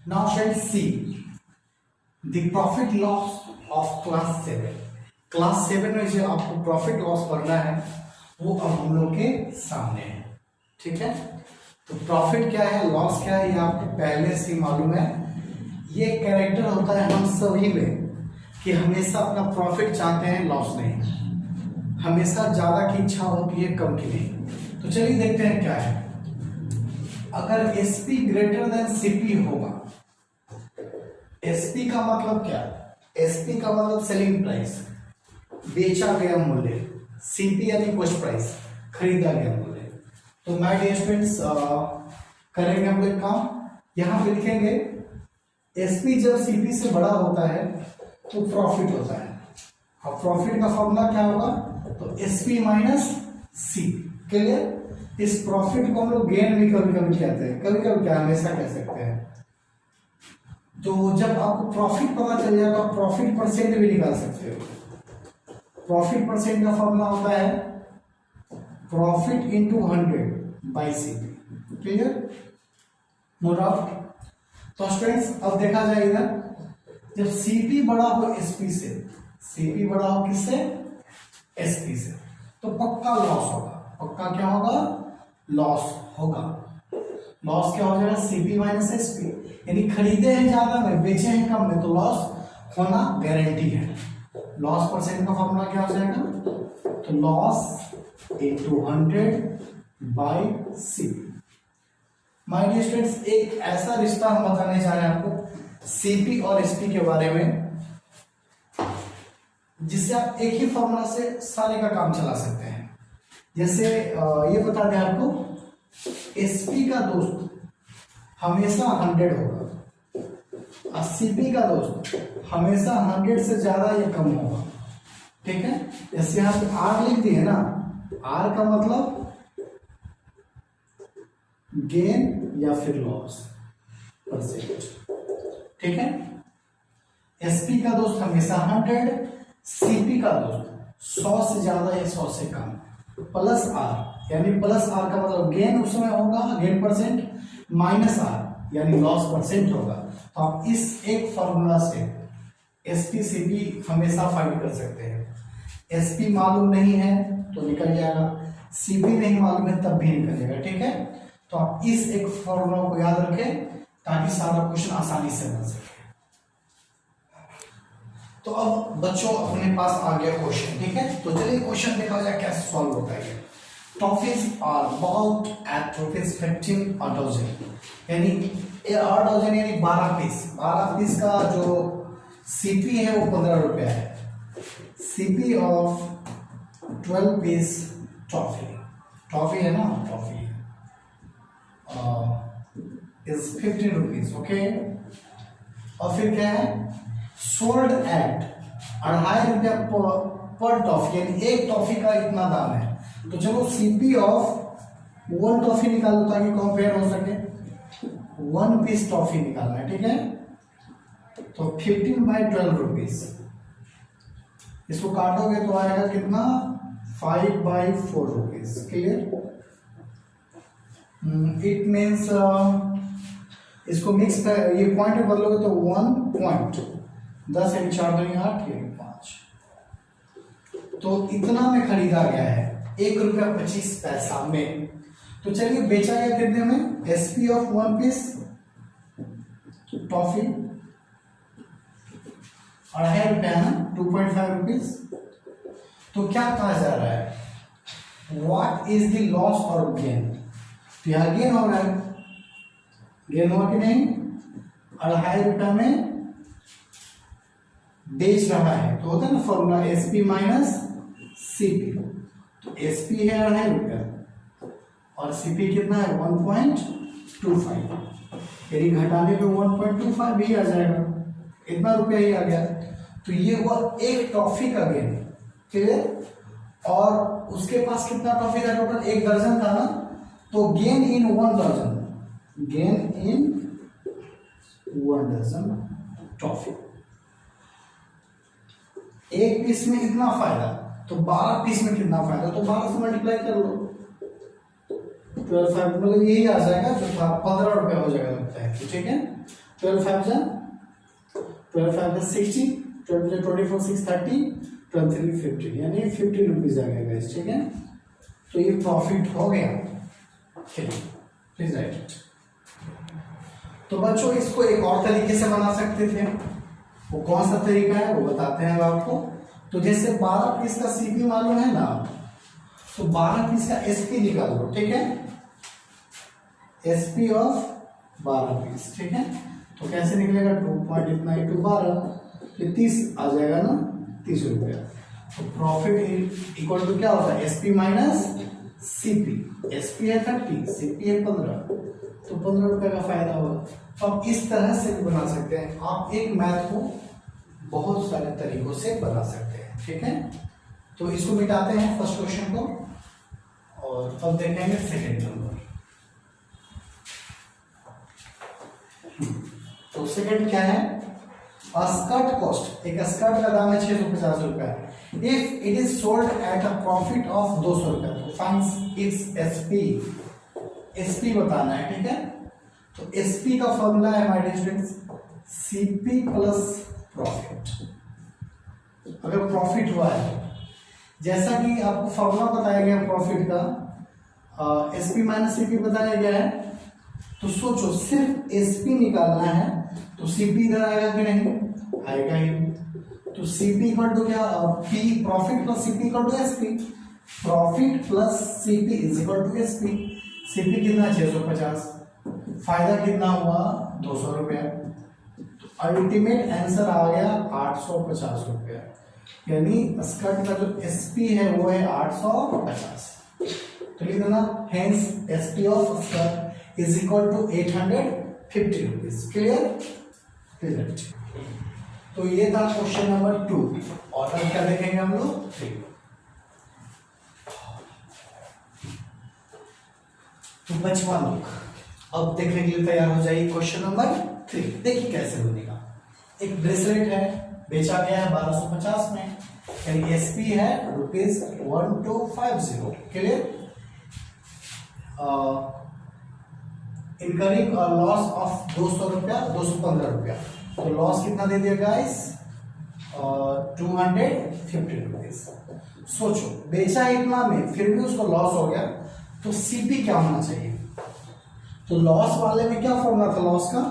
Now friends see the profit loss of class 7। Class 7 में जो आपको प्रॉफिट लॉस करना है वो अब हम लोग के सामने है। ठीक है, तो प्रॉफिट क्या है, लॉस क्या है, ये आपको पहले से मालूम है। ये कैरेक्टर होता है हम सभी में कि हमेशा अपना प्रॉफिट चाहते हैं, लॉस नहीं। हमेशा ज्यादा की इच्छा होती है, कम की नहीं। तो चलिए देखते हैं क्या है। अगर SP ग्रेटर देन CP होगा, SP का मतलब क्या, SP का मतलब सेलिंग प्राइस, बेचा गया मूल्य, CP यानी कॉस्ट प्राइस, खरीदा गया मूल्य। तो माय डियर स्टूडेंट्स करेंगे हम लोग काम, यहां पे लिखेंगे SP जब CP से बड़ा होता है तो प्रॉफिट होता है। अब प्रॉफिट का फॉर्मूला क्या होगा, तो SP माइनस CP। क्लियर, इस प्रॉफिट को हम लोग गेन भी कभी कभी कहते हैं, कभी कभी क्या हमेशा कह सकते हैं। तो जब आपको प्रॉफिट पता चल जाएगा तो प्रॉफिट परसेंट भी निकाल सकते हो। प्रॉफिट परसेंट का फॉर्मूला होता है profit into 100 by CP। Clear, no doubt. तो स्टूडेंट्स अब देखा जाएगा, जब CP बड़ा हो SP से, CP बड़ा हो किससे, SP से, तो पक्का लॉस होगा। पक्का क्या होगा, लॉस होगा। लॉस क्या हो जाएगा, CP माइनस SP, यानी खरीदे हैं ज्यादा में, बेचे हैं कम में, तो लॉस होना गारंटी है। लॉस परसेंट का फॉर्मूला क्या हो जाएगा, तो loss into 100 by CP। My dear students, एक ऐसा रिश्ता हम बताने जा रहे हैं आपको CP और SP के बारे में, जिससे आप एक ही फॉर्मूला से सारे का काम चला सकते हैं। जैसे ये बता दें आपको, SP का दोस्त हमेशा 100 होगा और CP का दोस्त हमेशा 100 से ज्यादा या कम होगा। ठीक है, जैसे यहाँ पे R लिख दिए ना, R का मतलब गेन या फिर लॉस परसेंट। ठीक है, SP का दोस्त हमेशा 100, CP का दोस्त 100 से ज्यादा या 100 से कम, प्लस R यानी प्लस R का मतलब गेन उसमें होगा, गेन परसेंट, माइनस R यानी लॉस परसेंट होगा। तो आप इस एक फॉर्मूला से SP CP हमेशा फाइंड कर सकते हैं। SP मालूम नहीं है तो निकल जाएगा, CP नहीं मालूम है तब भी निकल जाएगा। ठीक है, तो आप इस एक फॉर्मूला को याद रखें ताकि सारा क्वेश्चन आसानी से बन सके। तो अब बच्चों अपने पास आ गया क्वेश्चन। ठीक है, तो चलिए क्वेश्चन देखा जाए कैसे सॉल्व होता है। Toffees are bought at ₹15 a dozen, यानी 8 डजन यानी 12 पीस। 12 पीस का जो CP है वो 15 रुपया है। CP of 12 piece toffee, toffee है ना, टॉफी इज 15 रुपीज। ओके, और फिर क्या है, सोल्ड एट 2.5 रुपया पर टॉफी, यानी एक टॉफी का इतना दाम है। तो चलो CP ऑफ 1 टॉफी निकालो ताकि कंपेयर हो सके। 1 पीस टॉफी निकालना है। ठीक है, तो 15 बाई 12 रुपीज, इसको काटोगे तो आएगा कितना, 5 by 4 rupees. Clear, it means इसको मिक्स कर, ये पॉइंट में बदलोगे तो 1.10 यानी 4 दूनी 8 यानी 5। तो इतना में खरीदा गया है, ₹1.25 में। तो चलिए बेचा गया कितने में, SP ऑफ 1 पीस टॉफी 2.5 रुपया है ना, 2.5 रुपीज। तो क्या कहा जा रहा है, व्हाट इज द लॉस और गेन। तो यहां गेन हो रहा है, गेन हुआ कि नहीं, 2.5 रुपया में बेच रहा है। तो होता है ना फॉर्मूला SP माइनस CP। तो SP है 2.5 रुपया और CP कितना है 1.25, यानी घटाने पे 1.25 भी आ जाएगा, इतना रुपया ही आ गया। तो ये हुआ एक टॉफी का गेन। क्लियर, और उसके पास कितना टॉफी था टोटल, 1 दर्जन था ना, तो गेन इन 1 दर्जन, गेन इन 1 दर्जन टॉफी। एक पीस में इतना फायदा, तो 12 पीस में कितना फायदा, तो 12 से मल्टीप्लाई कर लो, 12 मतलब यही आ जाएगा जो था 15 रुपया हो जाएगा लगता है। ठीक है, 12 5 60, 12 24 6 30, 12 3 15, यानी 50 रुपीज आ गया गाइस, ठीक है। तो ये प्रॉफिट हो गया। चलिए प्लीज राइट इट। तो बच्चों इसको एक और तरीके से बना सकते थे, वो कौन सा तरीका है वो बताते हैं आपको। तो जैसे 12 पीस का सीपी मालूम है ना, तो 12 पीस का एसपी निकाल लो, ठीक है। एसपी ऑफ 12 पीस, ठीक है। तो कैसे निकलेगा, 2.9 30 आ जाएगा ना, 30 रुपया। तो प्रॉफिट इक्वल टू क्या होता है, एसपी माइनस सीपी। एसपी है 30, सीपी है 15, तो 15 रुपए का फायदा होगा। तो आप इस तरह से भी बना सकते हैं। आप एक मैथ को बहुत सारे तरीकों से बना सकते हैं, ठीक है। तो इसको मिटाते हैं फर्स्ट क्वेश्चन को, और अब देखेंगे सेकेंड नंबर। तो सेकंड क्या है, स्कर्ट कॉस्ट। एक स्कर्ट का दाम है 650 रुपया। If it is sold at a profit of 200 रुपया, तो फाइंड इट्स एसपी। एसपी बताना है, ठीक है। तो एसपी का फॉर्मूला है my dear students, CP plus profit. अगर प्रॉफिट हुआ है, जैसा कि आपको फॉर्मूला बताया गया प्रॉफिट का, एसपी माइनस सीपी बताया गया है। तो सोचो सिर्फ एसपी निकालना है, तो सीपी इधर आएगा कि नहीं, आएगा ही। तो सीपी इक्वल टू क्या, P profit plus CP equal to SP. Profit plus CP is equal to SP. CP कितना 650, फायदा कितना हुआ 200 रुपया। तो अल्टीमेट आंसर आ गया 850 रुपया। यानी स्कर्ट का जो एसपी है वो है 850। तो लिख देना, hence SP of skirt is equal to 850 rupees। Clear. तो ये था क्वेश्चन नंबर 2, और अब क्या देखेंगे हम लोग 3। तो बचवा लोग अब देखने के लिए तैयार हो जाइए क्वेश्चन नंबर 3। देखिए कैसे बनेगा। एक ब्रेसलेट है, बेचा गया है 1250 में, यानी एसपी है ₹1250। क्लियर। इनकरिंग लॉस ऑफ 200 रुपया, 215 रुपया। तो लॉस कितना दे दिया गाइस, 250 रुपीज। सोचो बेचा इतना में फिर भी उसको लॉस हो गया, तो सीपी क्या होना चाहिए। तो लॉस वाले में क्या फॉर्मूला था लॉस का,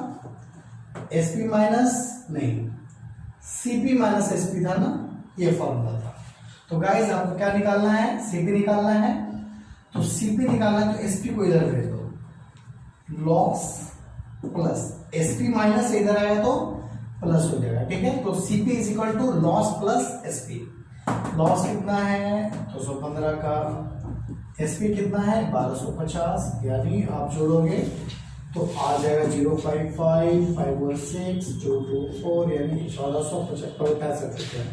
एसपी माइनस नहीं सीपी माइनस एसपी था ना, ये फॉर्मूला था। तो गाइस आपको क्या निकालना है, सीपी निकालना है। तो सीपी निकालना है, तो एसपी को इधर भेज दो, लॉस प्लस एसपी माइनस इधर आया तो प्लस हो जाएगा, ठीक है। तो CP is equal to loss plus SP. Loss कितना है 215 का, एसपी कितना है 1250, यानी आप जोड़ोगे तो आ जाएगा 055 516 224, यानी 1465 रुपया।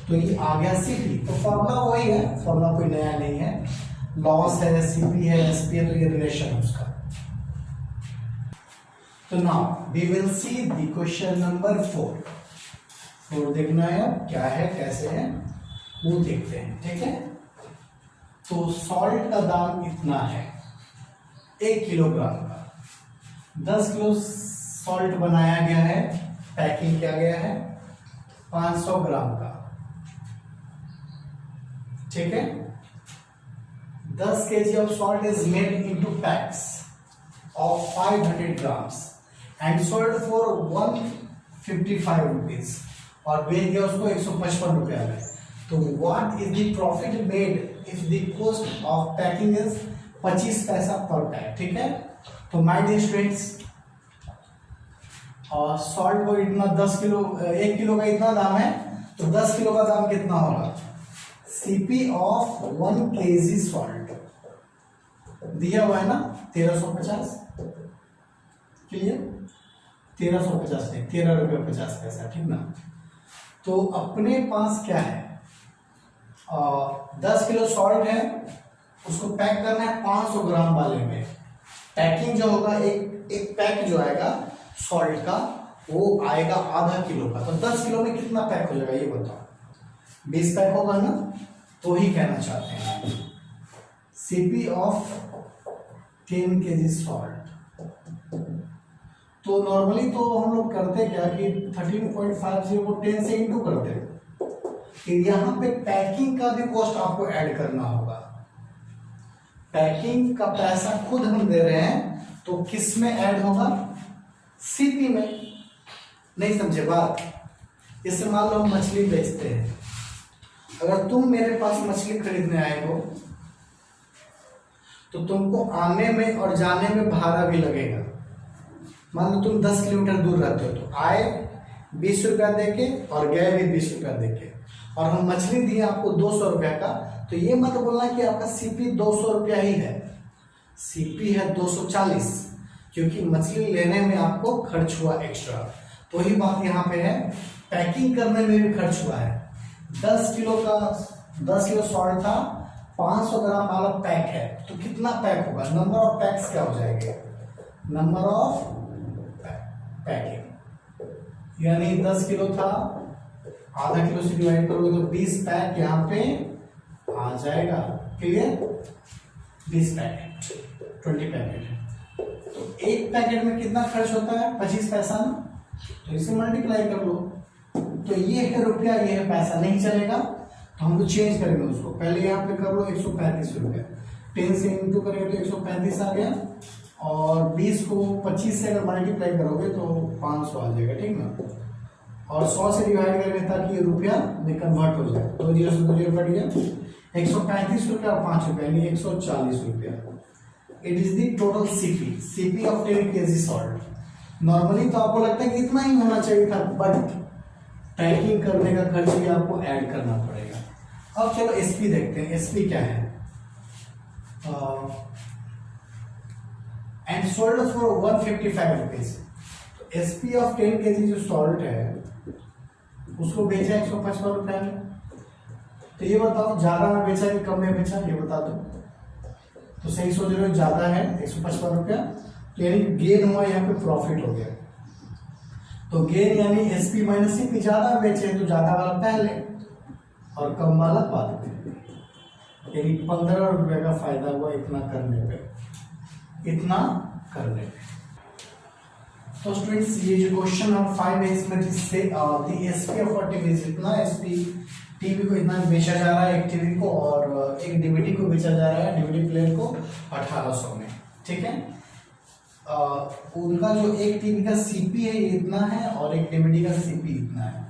तो ये आ गया सीपी। तो फॉर्मूला वही है, फॉर्मूला कोई नया नहीं है। लॉस है, सीपी है, एसपी है, तो ये रिलेशन है उसका। तो now we will see the question number 4 देखना है अब क्या है कैसे है वो देखते हैं, ठीक है। तो सॉल्ट का दाम इतना है 1 किलोग्राम का। 10 किलो सॉल्ट बनाया गया है, पैकिंग किया गया है 500 ग्राम का, ठीक है। 10 kg of salt is made into packs of 500 grams and sold for 155 rupees, और बेच गया उसको 155 रुपया में। तो what is the profit made if the cost of packing is 25 पैसा पर पैक, ठीक है। तो माय डियर स्टूडेंट्स, और सॉल्ट को इतना 10 किलो 1 किलो का इतना दाम है, तो 10 किलो का दाम कितना होगा, सीपी ऑफ 1 kg सॉल्ट दिया हुआ है ना 1350। क्लियर, 1350 नहीं 13 रुपये 50 पैसा, ठीक ना। तो अपने पास क्या है, 10 किलो सॉल्ट है, उसको पैक करना है 500 ग्राम वाले में। पैकिंग जो होगा एक पैक जो आएगा सॉल्ट का वो आएगा आधा किलो का। तो 10 किलो में कितना पैक हो जाएगा ये बताओ, 20 पैक होगा ना। तो ही कहना चाहते हैं सीपी ऑफ 10 kg सॉल्ट तो नॉर्मली तो हम लोग करते क्या कि 13.50 को 10 से इंटू करते हैं। फिर यहाँ पे पैकिंग का भी कॉस्ट आपको ऐड करना होगा। पैकिंग का पैसा खुद हम दे रहे हैं तो किस में ऐड होगा? सीपी में। नहीं समझे बात? जैसे मान लो हम मछली बेचते हैं, अगर तुम मेरे पास मछली खरीदने आए हो तो तुमको आने में और जाने में भाड़ा भी लगेगा। मान लो तुम 10 किलोमीटर दूर रहते हो तो आए 20 रुपया देके और गए भी 20 रुपया देके, और हम मछली दिए आपको 200 रुपया का, तो ये मत बोलना कि आपका सीपी 200 रुपया ही है। सीपी है 240, क्योंकि मछली लेने में आपको खर्च हुआ एक्स्ट्रा। तो वही बात यहाँ पे है, पैकिंग करने में भी खर्च हुआ है। 10 किलो सॉल्ट था, 500 ग्राम वाला पैक है, तो कितना पैक होगा? नंबर ऑफ पैक्स क्या हो जाएंगे? नंबर ऑफ पैकिंग, यानी 10 किलो था, आधा किलो से डिवाइड करोगे तो 20 पैक यहाँ पे आ जाएगा। क्लियर? 20 पैकेट, 20 पैकेट है तो एक पैकेट में कितना खर्च होता है? 25 पैसा ना, तो इसे मल्टीप्लाई कर लो। तो ये है रुपया, ये है पैसा, नहीं चलेगा तो हम लोग चेंज करेंगे उसको। पहले यहाँ पे कर लो 135 रुपया, 10 से इंटू करेंगे तो 135 आ गया, और 20 को 25 से अगर मल्टीप्लाई करोगे तो 500 आ जाएगा, ठीक ना। और 100 से डिवाइड करेंगे ताकि ये रुपया में कन्वर्ट हो जाए। 2 जीरो से 2 जीरो कट गया, 135 रुपया और 5 रुपया यानी 140 रुपया। It is the total CP of 10 kg salt. Normally तो आपको लगता है कि इतना ही होना चाहिए था, बट पैकिंग करने का खर्च भी आपको ऐड करना पड़ेगा। अब चलो एसपी देखते हैं, एसपी क्या है। And sold for 155 rupees. SP of 10 kg जो सॉल्ट है उसको बेचा 155 रुपए में। तो ये बताओ ज्यादा में बेचा कि कम में बेचा, ये बता दो। तो सही सोच रहे हो, ज्यादा है 155 रुपया, तो यानी गेन हुआ, यहाँ पे प्रॉफिट हो गया। तो गेन यानी एसपी माइनस सीपी, ज्यादा बेचे तो ज्यादा वाला पहले और कम वाला बाद में, यानी 15 रुपए का फायदा हुआ इतना करने पे, इतना करने पे। तो स्टूडेंट्स ये जो क्वेश्चन नंबर 5 है इसमें जिससे एसपी ऑफ टीवी, इतना एसपी टीवी को इतना बेचा जा रहा है एक टीवी को, और एक डीवीडी को बेचा जा रहा है, डीवीडी प्लेयर को 1800 में, ठीक है। उनका जो एक टीवी का सीपी है ये इतना है और एक डीवीडी का सीपी इतना है,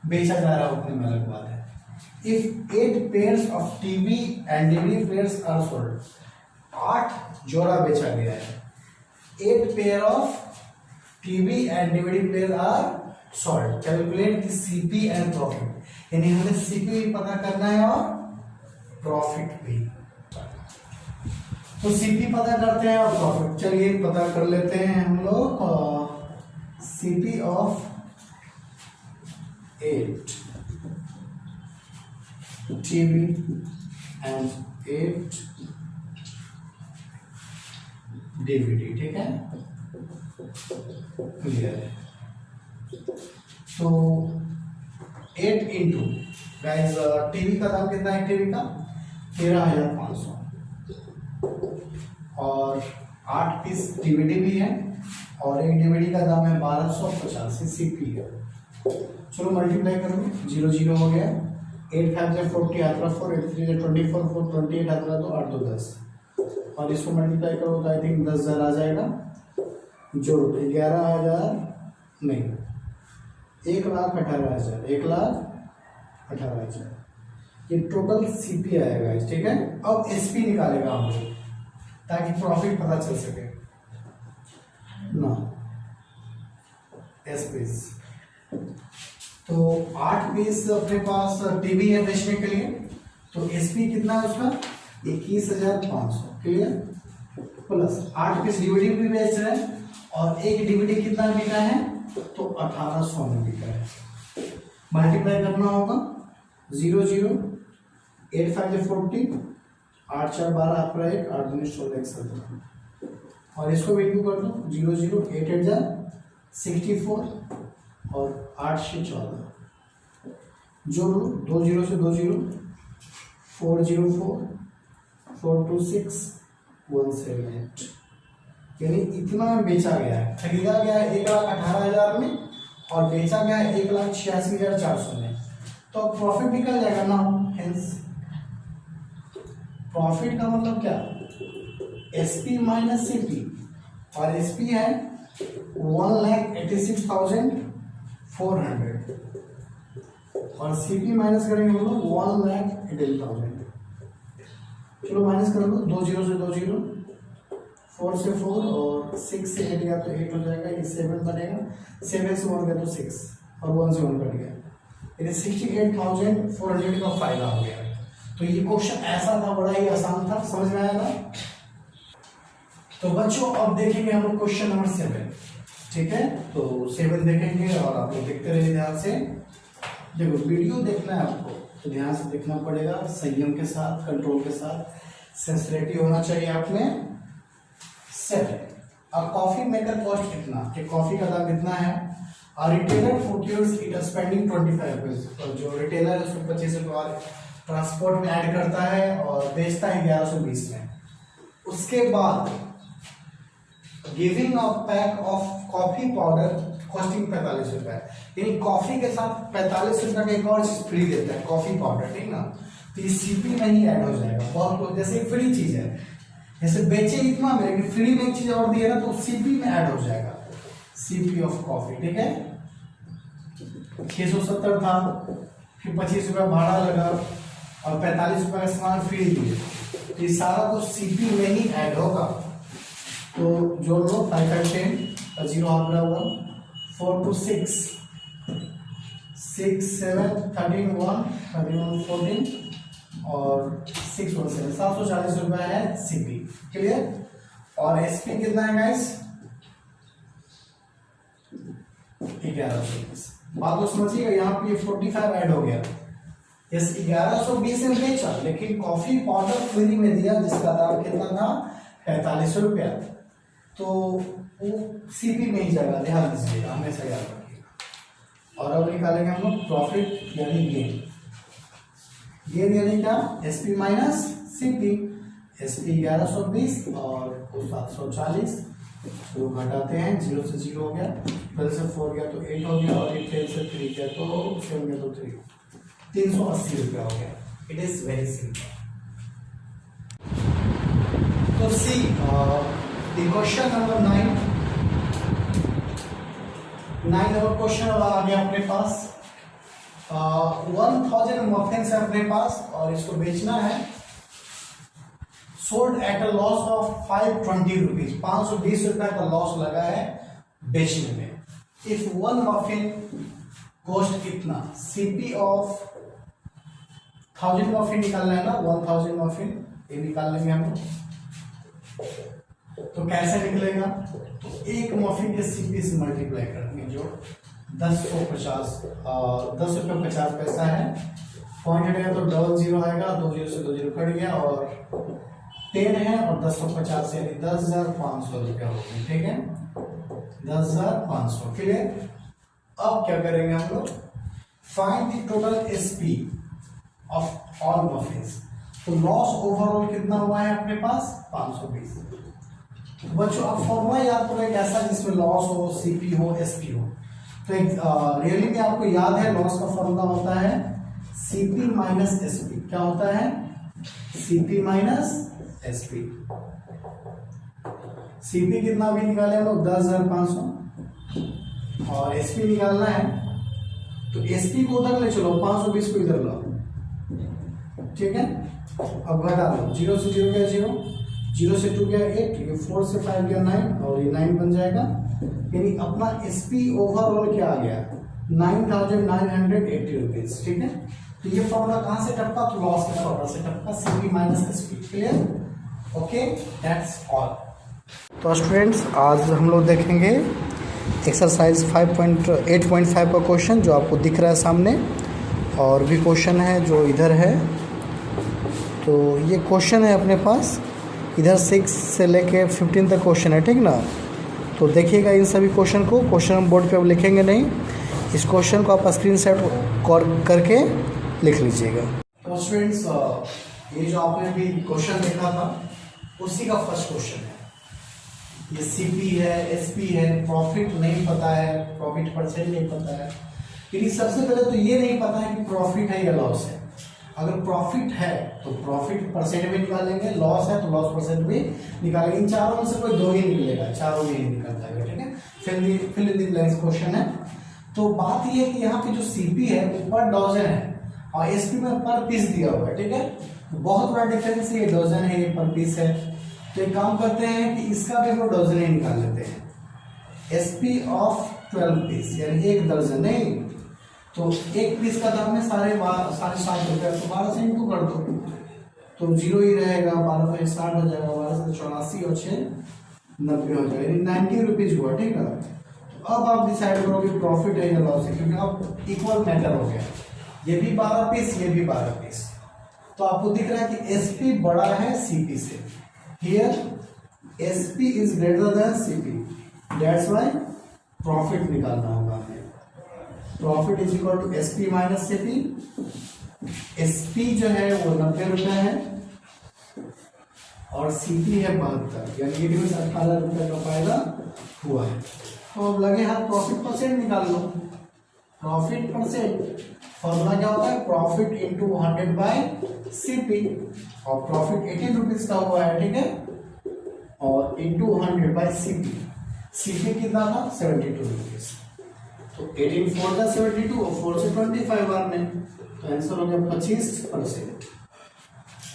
बेचा जा रहा है उतने में, अलग बात है। If 8 pairs of TV and DVD players are sold, 8 जोड़ा बेचा गया है, 8 pair of TV and DVD player are sold, calculate the CP and profit. यानी हमें सीपी भी पता करना है और प्रॉफिट भी। तो सीपी पता करते हैं और प्रॉफिट, चलिए पता कर लेते हैं हम लोग। CP of 8 TV and 8 DVD, ठीक है, क्लियर है। तो 8 इंटू गाइस, टीवी का दाम कितना है? टीवी का 13,500, और 8 पीस डीवीडी भी है, और एक डीवीडी का दाम है 1250, सीपी है। चलो मल्टीप्लाई करो, 0 0 हो गया, 8 5 से 40 आता 4, 8 3 से 24, 4 28 आता तो 8 2 10, और इसको मल्टीप्लाई करो तो आई थिंक 10,000 आ जाएगा। जोड़ो तो 11,000 नहीं, 1,18,000, 1,18,000 ये टोटल सीपी आएगा, ठीक है। अब एसपी निकालेगा हम लोग ताकि प्रॉफिट पता चल सके ना। एसपीस तो 8 पीस अपने पास टीवी है बेचने के लिए, तो एसपी कितना है उसका? 21,500, क्लियर, प्लस 8 पीस डीवीडी भी बेच रहे हैं, और एक डीवीडी कितना बिका है? तो 1800 में बिका है। मल्टीप्लाई करना होगा, 0 0, 8 5 से 40, 8 4 12 आपका 1, 8 2 16 17, और इसको भी इंटू कर दो, 0 0, 8 8 जा 64, और 8 से 14, जोड़ लो, 2 0 से 2 0, 4 0 4, 4 2 6 1 7 8, यानी इतना में बेचा गया है, खरीदा गया है 1,18,000 में और बेचा गया है 1,86,400 में, तो प्रॉफिट निकल जाएगा ना। हेंस प्रॉफिट का मतलब क्या, एसपी माइनस सीपी, और एसपी है 1,86,400 और सीपी माइनस करेंगे हम लोग 1,80,000। चलो माइनस कर लो, 2 0 से 2 0, 4 से 4 और 6 से 8 गया तो 8 हो जाएगा, ये 7 बनेगा, 7 से 1 गया तो 6 और 1 से 1 कट गया, ये 68,400 का फायदा हो गया। तो ये क्वेश्चन ऐसा था, बड़ा ही आसान था, समझ में आया ना। तो बच्चों अब देखेंगे हम लोग क्वेश्चन नंबर 7, ठीक है। तो 7 देखेंगे और आप लोग देखते रहिए ध्यान से। देखो वीडियो देखना है आपको तो ध्यान से देखना पड़ेगा, संयम के साथ, कंट्रोल के साथ, सेंसिटिविटी होना चाहिए आप में। 7 और कॉफी मेकर कॉस्ट कितना, कि कॉफी का दाम कितना है। और रिटेलर प्रोक्योर्स इट स्पेंडिंग 25 रुपीज, और जो रिटेलर उसको 25 रुपये और ट्रांसपोर्ट में ऐड करता है और बेचता है 1120 में। उसके बाद giving a pack of coffee powder costing 45 रुपए, यानी कॉफी के साथ 45 रुपए का एक और चीज फ्री देता है, कॉफी पाउडर, ठीक ना। तो ये सीपी में ही ऐड हो जाएगा, बहुत जैसे फ्री चीज है, जैसे बेचे इतना में लेकिन फ्री में एक चीज और दी है ना, तो सीपी में ऐड हो जाएगा, सीपी ऑफ कॉफी, ठीक है। 670 था, फिर 25 रुपया भाड़ा लगा और 45 रुपये का सामान फ्री दिए, तो ये सारा कुछ सीपी में ही ऐड होगा। तो जोड़ लो, 5 5 10 और 0 हाफ हुआ, 4 2 6 6 7 13 1 13 14 और 6 1 7 740 रुपया है सीपी, क्लियर। और एसपी कितना है गाइस, 1120। बात तो समझिएगा, यहाँ पे 45 ऐड हो गया, इस 1120 में बेचा, लेकिन कॉफी पाउडर फ्री में दिया जिसका दाम कितना था, 45 रुपया, तो वो सीपी में ही जाएगा, ध्यान दीजिएगा, हमेशा याद रखिएगा। और अब निकालेंगे हम लोग प्रॉफिट यानी गेन। गेन यानी क्या, एसपी माइनस सीपी, एसपी 1120 और 740, तो घटाते हैं, 0 से 0 हो गया, 12 से 4 गया तो 8 हो गया, और 10 से 3 गया तो 7 गया तो 3, 380 रुपया हो गया। It is very simple. तो सी क्वेश्चन नंबर 9 नंबर क्वेश्चन आ गया अपने पास। 1000 मफिन्स है अपने पास और इसको बेचना है, sold at a loss of 520 rupees, 520 रुपए का लॉस लगा है बेचने में। इफ 1 मफिन कॉस्ट कितना, सीपी ऑफ 1000 मफिन निकालना है ना, 1000 मफिन ये निकाल लेंगे हम। तो कैसे निकलेगा, तो एक मफिन के सीपी से मल्टीप्लाई करेंगे, जो 10 को 50 10 रुपये 50 पैसा है, पॉइंट हटेगा तो डबल 0 आएगा, 2 0 से 2 0 कट गया, और 10 है और 10 को 50 यानी 10,500 रुपया हो गया, ठीक है, 10,500, क्लियर। अब क्या करेंगे हम लोग, find the total SP of all muffins. तो लॉस ओवरऑल कितना हुआ है अपने पास, 520। बच्चों आप फॉर्मूला याद करो एक ऐसा जिसमें लॉस हो, सीपी हो, एसपी हो। तो एक रियली में आपको याद है, लॉस का फॉर्मूला होता है सीपी माइनस एसपी। क्या होता है, सीपी माइनस एसपी। सीपी कितना भी निकाले हम लोग, 10,500, और एसपी निकालना है तो एसपी को उधर ले चलो, 520 को इधर लो, ठीक है। अब घटा लो, 0 से 0 गया 0, 0 से 2 गया 8, ये 4 से 5 गया 9 और ये 9 बन जाएगा, यानी अपना एसपी ओवरऑल क्या आ गया, 9,980 रुपीज, ठीक है। तो ये फॉर्मूला कहां से टपका, तो लॉस के फॉर्मूला से टपका, CP minus SP, clear, okay, that's all. तो स्टूडेंट्स आज हम लोग देखेंगे एक्सरसाइज 8.5 का क्वेश्चन जो आपको दिख रहा है सामने, और भी क्वेश्चन है जो इधर है। तो ये क्वेश्चन है अपने पास, इधर 6 से लेके 15 तक क्वेश्चन है, ठीक ना। तो देखिएगा इन सभी क्वेश्चन को, क्वेश्चन हम बोर्ड पे अब लिखेंगे नहीं, इस क्वेश्चन को आप स्क्रीनशॉट करके लिख लीजिएगा। तो स्टूडेंट्स ये जो आपने अभी क्वेश्चन देखा था उसी का फर्स्ट क्वेश्चन है। ये सीपी है, एसपी है, प्रॉफिट नहीं पता है, प्रॉफिट परसेंट नहीं पता है। लेकिन सबसे पहले तो ये नहीं पता है कि प्रॉफिट है या लॉस है। अगर प्रॉफिट है तो प्रॉफिट परसेंट भी निकालेंगे, लॉस है तो लॉस परसेंट भी निकालेंगे। इन चारों में से कोई दो ही निकलेगा, चारों में ही निकलता है, ठीक है। Fill in the blanks question है। तो बात ये है कि यहाँ पे जो सीपी है वो पर डजन है और एसपी में पर पीस दिया हुआ है, ठीक है। तो बहुत बड़ा डिफरेंस है, ये डजन है, ये पर पीस है। तो एक काम करते हैं कि इसका भी वो डजन ही निकाल लेते हैं। एसपी ऑफ 12 पीस यानी एक दर्जन, नहीं तो एक पीस का दाम है 7.5 रुपये, तो 12 से इनको कर दो तो 0 ही रहेगा। 12 पे 60 हो जाएगा, 12 से 84 और 6 90 हो जाएगा, 90 रुपीज हुआ, ठीक है। तो अब आप डिसाइड करोगे प्रॉफिट है या लॉस है, क्योंकि अब इक्वल मैटर हो गया, ये भी 12 पीस, ये भी 12 पीस। तो आपको दिख रहा है कि एसपी बड़ा है सीपी से। Here SP is greater than CP, that's why profit निकालना होगा हमें। Profit is equal to SP minus CP. SP जो है वो 90 रुपए है और सीपी है 72, यानी कि 18 रुपए का फायदा हुआ है। तो अब लगे हाथ प्रॉफिट परसेंट निकाल लो। प्रॉफिट परसेंट फॉर्मूला क्या होता है, प्रॉफिट इंटू 100 बाई सीपी, और प्रॉफिट 18 रुपीज का हुआ है, ठीक है, और इंटू 100 बाई सीपी। सीपी कितना था 72 रुपीज, तो 18 4 का 72 और 4 से 25 बार में, तो आंसर हो गया 25%।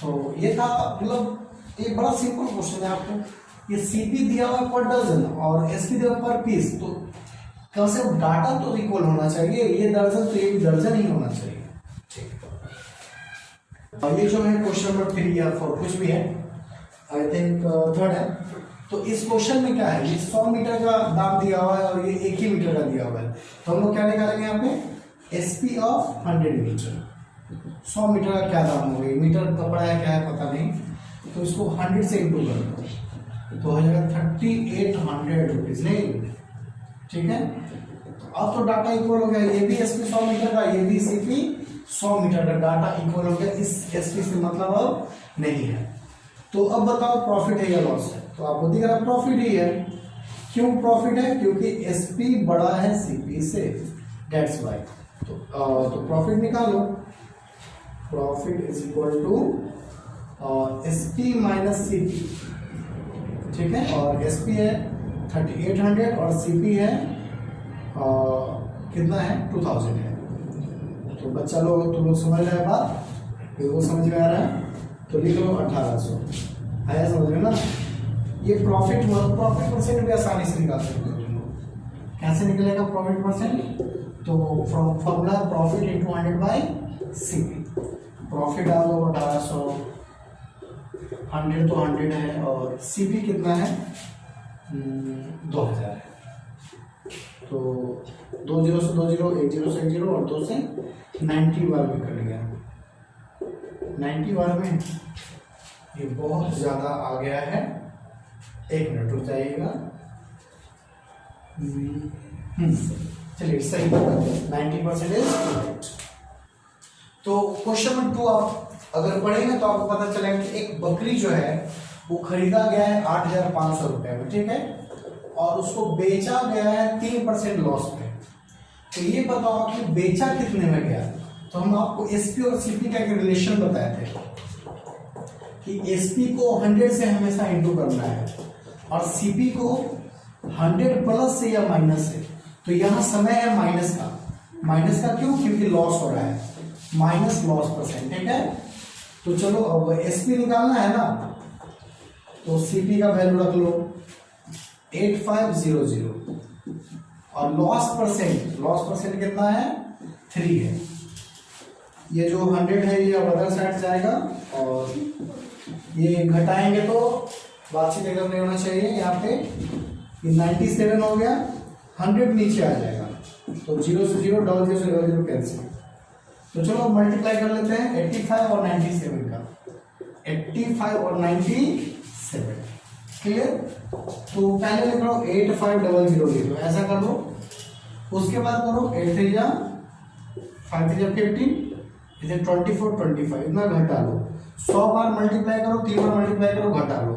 तो ये था, मतलब एक बड़ा सिंपल क्वेश्चन है। आपको ये सीपी दिया हुआ पर डजन और एसपी दिया हुआ पर पीस, तो कम से कम डाटा तो इक्वल होना चाहिए, ये दर्जन तो ये भी दर्जन ही होना चाहिए, ठीक। और ये जो है क्वेश्चन नंबर 3 या 4 कुछ भी है, आई थिंक थर्ड है। तो इस क्वेश्चन में क्या है, ये 100 मीटर का दाम दिया हुआ है और ये 1 ही मीटर का दिया हुआ है। तो हम लोग क्या निकालेंगे यहाँ पे, एसपी ऑफ 100 मीटर। 100 मीटर का क्या दाम होगा, मीटर कपड़ा है क्या है पता नहीं, तो इसको 100 से इंटू कर दो तो हो जाएगा 3800 रुपीज, नहीं, ठीक है। अब तो डाटा इक्वल हो गया, ये भी एसपी 100 मीटर का, ये भी सीपी 100 मीटर का, डाटा इक्वल हो गया। इस एसपी से मतलब अब नहीं है। तो अब बताओ प्रॉफिट है या लॉस है, तो आपको दिख रहा है प्रॉफिट ही है। क्यों प्रॉफिट है, क्योंकि एसपी बड़ा है सीपी से, दैट्स व्हाई। तो प्रॉफिट निकालो, profit is equal to SP minus CP, ठीक है। और एसपी है 3800 और सीपी है कितना है 2000 है। तो बच्चा लोग, तुम लोग समझ रहे हैं बात, वो समझ में आ रहा है, तो लिख लो 1800, आया समझ में ना। ये प्रॉफिट परसेंट भी आसानी से निकाल सकते हो तुम लोग। कैसे निकलेगा प्रॉफिट परसेंट, तो formula profit into 100 by CP. Profit डालो 1800, 100 तो 100 है और सीपी कितना है 2000 है। तो 2 0 से 2 0, 1 0 से 1 0 और 2 से 90 बार भी कट गया। 90 बार में ये बहुत ज्यादा आ गया है, 1 मिनट रुक जाइएगा। चलिए सही, 90% इज करेक्ट। तो क्वेश्चन नंबर 2 आप अगर पढ़ेंगे तो आपको पता चलेगा कि एक बकरी जो है वो खरीदा गया है 8500 रुपए में, ठीक है, और उसको बेचा गया है 3% लॉस पे। तो ये बताओ कि बेचा कितने में गया। तो हम आपको एसपी और सीपी का एक रिलेशन बताए थे कि एसपी को 100 से हमेशा इंटू करना है और सीपी को 100 प्लस से या माइनस से। तो यहाँ समय है माइनस का क्यों, क्योंकि लॉस हो रहा है, माइनस लॉस परसेंट, ठीक है। तो चलो अब एसपी निकालना है ना, तो सीपी का वैल्यू रख लो 8500 और लॉस परसेंट कितना है 3 है। ये जो 100 है ये अदर साइड जाएगा और ये घटाएंगे तो वापसी जगह नहीं होना चाहिए, यहाँ पे ये 97 हो गया, 100 नीचे आ जाएगा, तो 0 से 0, डबल 0 से डबल 0 कैंसिल। तो चलो मल्टीप्लाई कर लेते हैं 85 और 97 का, 85 और 97, क्लियर। तो पहले लिख लो 8500 लिख लो, ऐसा कर लो। उसके बाद करो 8 3 जा 5 3 जा 15, इसे 24 25 इतना घटा लो। 100 बार मल्टीप्लाई करो, 3 बार मल्टीप्लाई करो, घटा लो,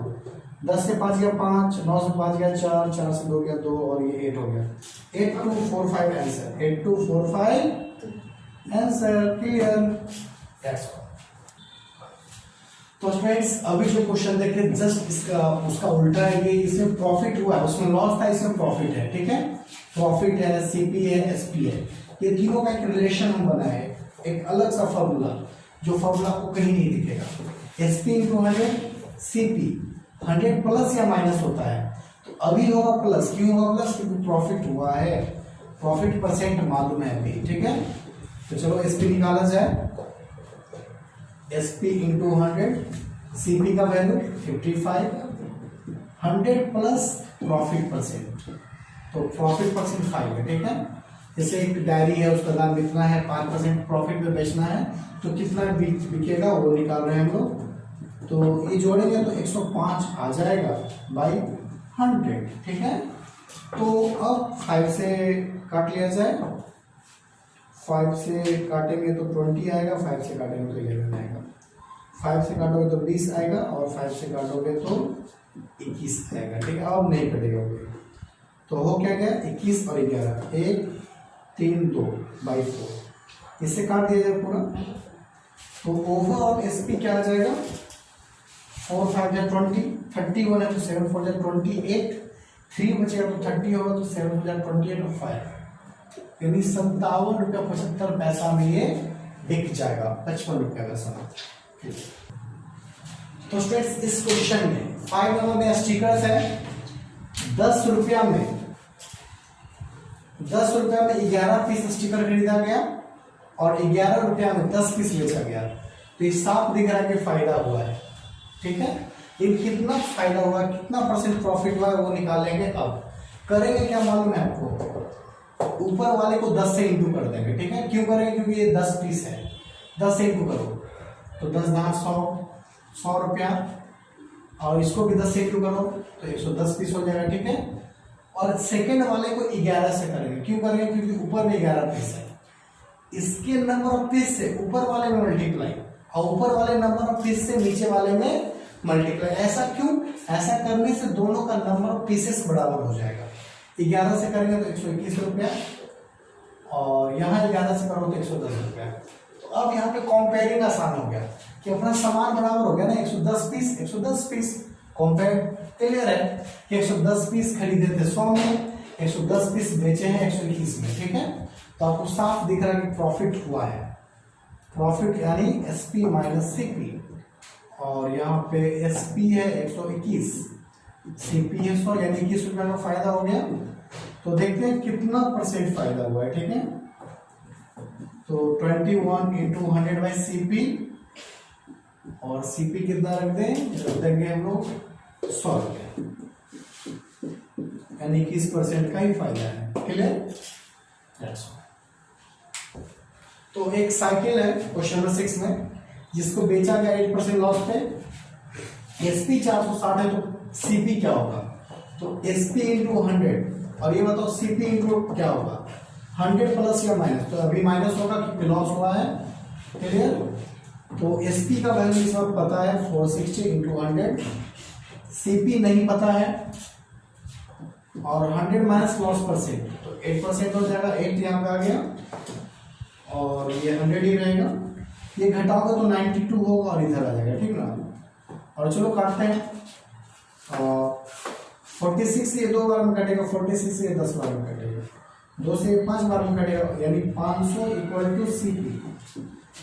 10 से 5 गया 5, 9 से 5 गया 4, 4 से 2 गया 2 और ये 8 हो गया। 8245 answer, 8245 answer. Clear? That's all. तो स्टूडेंट्स अभी जो क्वेश्चन देखे जस्ट इसका उसका उल्टा है। ये इसमें प्रॉफिट हुआ है, उसमें लॉस था, इसमें प्रॉफिट है। ठीक है, प्रॉफिट है, सीपी है, एसपी है, ये तीनों का एक रिलेशन हम बनाए, एक अलग सा फॉर्मूला जो फॉर्मूला आपको कहीं नहीं दिखेगा। एसपी इंटू 100, सीपी 100 प्लस या माइनस होता है, तो अभी होगा प्लस। क्यों होगा प्लस? क्योंकि प्रॉफिट हुआ है, प्रॉफिट परसेंट मालूम है अभी। ठीक है, तो चलो एसपी निकाला जाए। एसपी इंटू 100, सीपी का वैल्यू 55, 100 प्लस प्रॉफिट परसेंट, तो प्रॉफिट परसेंट 5 है। ठीक है, जैसे एक डायरी है, उसका दाम कितना है, 5% प्रॉफिट में बेचना है, तो कितना बिकेगा वो निकाल रहे हैं हम लोग। तो ये जोड़ेंगे तो 105 आ जाएगा बाई 100। ठीक है, तो अब 5 से काट लिया जाए, 5 से काटेंगे तो 20 आएगा, 5 से काटेंगे तो 11 आएगा, 5 से काटोगे तो 20 आएगा और 5 से काटोगे तो 21 आएगा। ठीक है, अब नहीं कटेगा, तो हो क्या गया 21 और 11, 1 3 2 बाई 4, इससे काट दिया जाए पूरा। तो ओवरऑल एसपी क्या आ जाएगा, 4 5 या 20, 31 है तो 7 4 या 28, 3 बचेगा तो 30 होगा, तो 7 4 या 28 और 5, यानी 57 रुपया 75 पैसा में ये बिक जाएगा, 55 रुपया का सामान। तो स्टूडेंट्स इस क्वेश्चन में 5 नंबर में स्टिकर्स है, 10 रुपया में 11 पीस स्टिकर खरीदा गया और 11 रुपया में 10 पीस बेचा गया, तो ये साफ दिख रहा है कि फायदा हुआ है। ठीक है, ये कितना फायदा हुआ, कितना परसेंट प्रॉफिट हुआ है वो निकालेंगे। अब करेंगे क्या मालूम है आपको, ऊपर वाले को 10 से इंटू कर देंगे। ठीक है, क्यों करेंगे, क्योंकि ये 10 पीस है, 10 से इंटू करो तो 10 10 100 रुपया, और इसको भी 10 से इंटू करो तो 110 पीस हो जाएगा। ठीक है, और सेकेंड वाले को 11 से करेंगे। क्यों करेंगे, क्योंकि ऊपर में 11 पीस है, इसके नंबर ऑफ पीस से ऊपर वाले में मल्टीप्लाई और ऊपर वाले नंबर ऑफ पीस से नीचे वाले में मल्टीप्लाई। ऐसा क्यों, ऐसा करने से दोनों का नंबर ऑफ पीसेस बराबर हो जाएगा। 11 से करेंगे तो 121 रुपया और यहाँ 11 से करो तो 110 रुपया। तो अब यहाँ पे कंपेयरिंग आसान हो गया कि अपना सामान बराबर हो गया ना, 110 पीस कंपेयर क्लियर है कि 110 पीस खरीदे थे 100 में, 110 पीस बेचे हैं 121 में। ठीक है, तो आपको साफ दिख रहा है कि प्रॉफिट हुआ है, प्रॉफिट यानी एसपी माइनस सीपी, और यहाँ पे एसपी है 121, सीपी है 100, यानी 21 रुपये का फायदा हो गया। तो देखते हैं कितना परसेंट फायदा हुआ है। ठीक है, तो 21 इंटू 100 बाई सीपी, और सीपी कितना रख देंगे हम लोग 100 रुपये, यानी 21% का ही फायदा है। क्लियर? तो एक साइकिल है क्वेश्चन नंबर 6 में, जिसको बेचा गया 8% लॉस पे, एसपी 460 है, तो सीपी क्या होगा, तो एसपी इंटू 100, और ये बताओ सीपी इंटू क्या होगा, 100 प्लस या माइनस, तो अभी माइनस होगा क्योंकि लॉस हुआ है। क्लियर? तो एसपी का वैल्यू इस वक्त पता है 460 इंटू 100, सीपी नहीं पता है, और 100 माइनस लॉस परसेंट तो 8% हो जाएगा, 8 यहाँ पे आ गया और ये 100 ही रहेगा, ये घटाओगे तो 92 होगा और इधर आ जाएगा। ठीक ना, और चलो काटते हैं, 46 ये 2 बार में कटेगा, 46 ये 10 बार में कटेगा, 2 से 5 बार में कटेगा, यानी 500 इक्वल टू सीपी,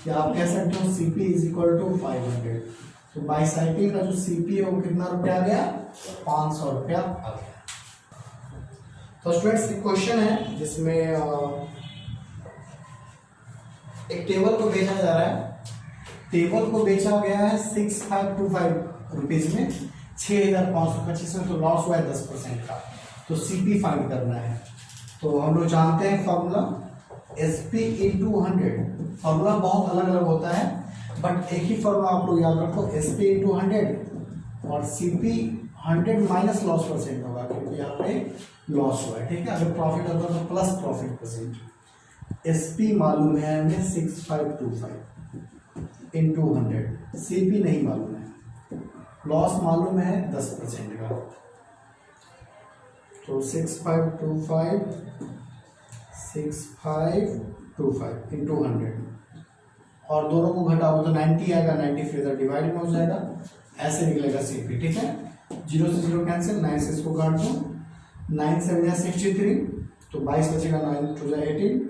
या आप कह सकते हो सीपी इज इक्वल टू 500। तो बाईसाइकिल का जो सीपी है वो कितना रुपया आ गया, 500 रुपया आ गया। तो स्टूडेंट्स एक क्वेश्चन है जिसमें एक टेबल को बेचा जा रहा है, टेबल को बेचा गया है 6525 रुपीज में, 6525 में, तो लॉस हुआ है 10% का, तो सीपी फाइंड करना है। तो हम लोग जानते हैं फॉर्मूला एसपी इंटू 100, फॉर्मूला बहुत अलग अलग होता है बट एक ही फॉर्मूला आप लोग याद रखो, एसपी इंटू 100 और सीपी 100 माइनस लॉस परसेंट होगा, क्योंकि यहाँ पे लॉस हुआ है। ठीक है, अगर प्रॉफिट होता तो प्लस प्रॉफिट परसेंट। एसपी मालूम है हमें 6525 इंटू 100, सीपी नहीं मालूम है, लॉस मालूम है 10% का, तो 6525 इंटू 100 और दोनों को घटाओ तो 90 आएगा, 90 फिर इधर डिवाइड में हो जाएगा, ऐसे निकलेगा सीपी। ठीक है, 0 से 0 कैंसिल, 9 से इसको काट दो, 9 7 या 63, तो 22 बचेगा, 9 2 जा 18,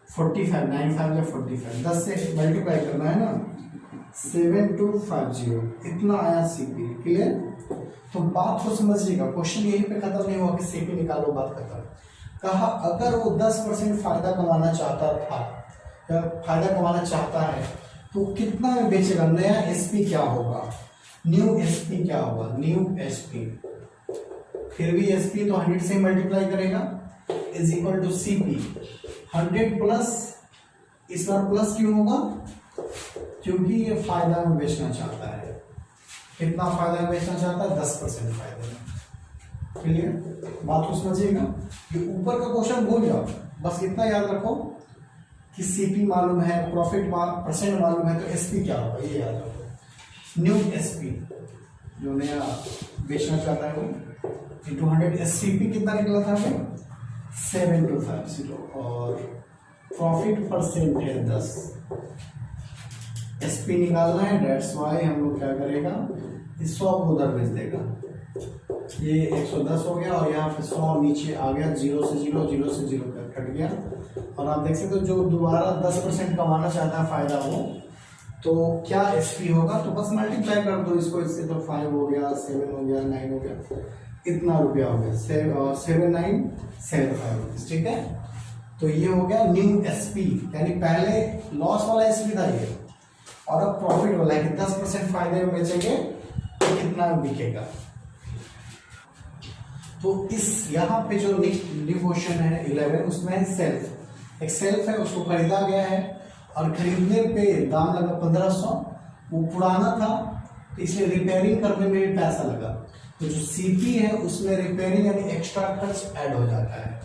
45, 9 5 या 45, 10 से मल्टीप्लाई करना है ना, 7250 इतना आया सीपी। क्लियर? तो बात को समझिएगा, क्वेश्चन यहीं पे खत्म नहीं हुआ कि सीपी निकालो, बात खत्म। कहा अगर वो 10% फायदा कमाना चाहता था या फायदा कमाना चाहता है तो कितना में बेचेगा, नया एसपी क्या होगा, न्यू एसपी क्या होगा, न्यू एसपी, फिर भी एसपी तो 100 से मल्टीप्लाई करेगा, is equal to CP 100 plus, इस बार प्लस क्यों होगा, क्योंकि ये फायदा में बेचना चाहता है। कितना फायदा में बेचना चाहता है, 10% फायदे में। क्लियर? बात को समझिएगा, ये ऊपर का क्वेश्चन भूल जाओ, बस इतना याद रखो कि सीपी मालूम है, प्रॉफिट परसेंट मालूम है, तो एसपी क्या होगा ये याद रखो। न्यू एसपी जो नया बेचना चाहता है वो इंटू 100, एससीपी कितना निकला था हमें 7250 और प्रॉफिट परसेंट है 10, एसपी निकालना है, डेट्स वाई हम लोग क्या करेगा, इस 100 को उधर भेज देगा, ये 110 हो गया और यहाँ पे 100 नीचे आ गया, 0 से 0 0 से 0 कट गया। और आप देख सकते हो जो दोबारा 10% कमाना चाहता है फायदा हो, तो क्या एसपी होगा, तो बस मल्टीप्लाई कर दो इसको इससे, तो 5 हो गया, 7 हो गया, 9 हो गया, इतना रुपया हो गया, 7975 रुपीज। ठीक है, तो ये हो गया न्यू एसपी, यानी पहले लॉस वाला एसपी था ये, और अब प्रॉफिट वाला है कि 10% फायदे में बेचेंगे तो कितना बिकेगा। तो इस यहाँ पे जो न्यू क्वेश्चन है 11, उसमें है सेल्फ, एक सेल्फ है, उसको खरीदा गया है और खरीदने पे दाम लगा 1500, वो पुराना था तो इसलिए रिपेयरिंग करने में भी पैसा लगा, तो जो सीपी है उसमें रिपेयरिंग यानी एक्स्ट्रा खर्च ऐड हो जाता है,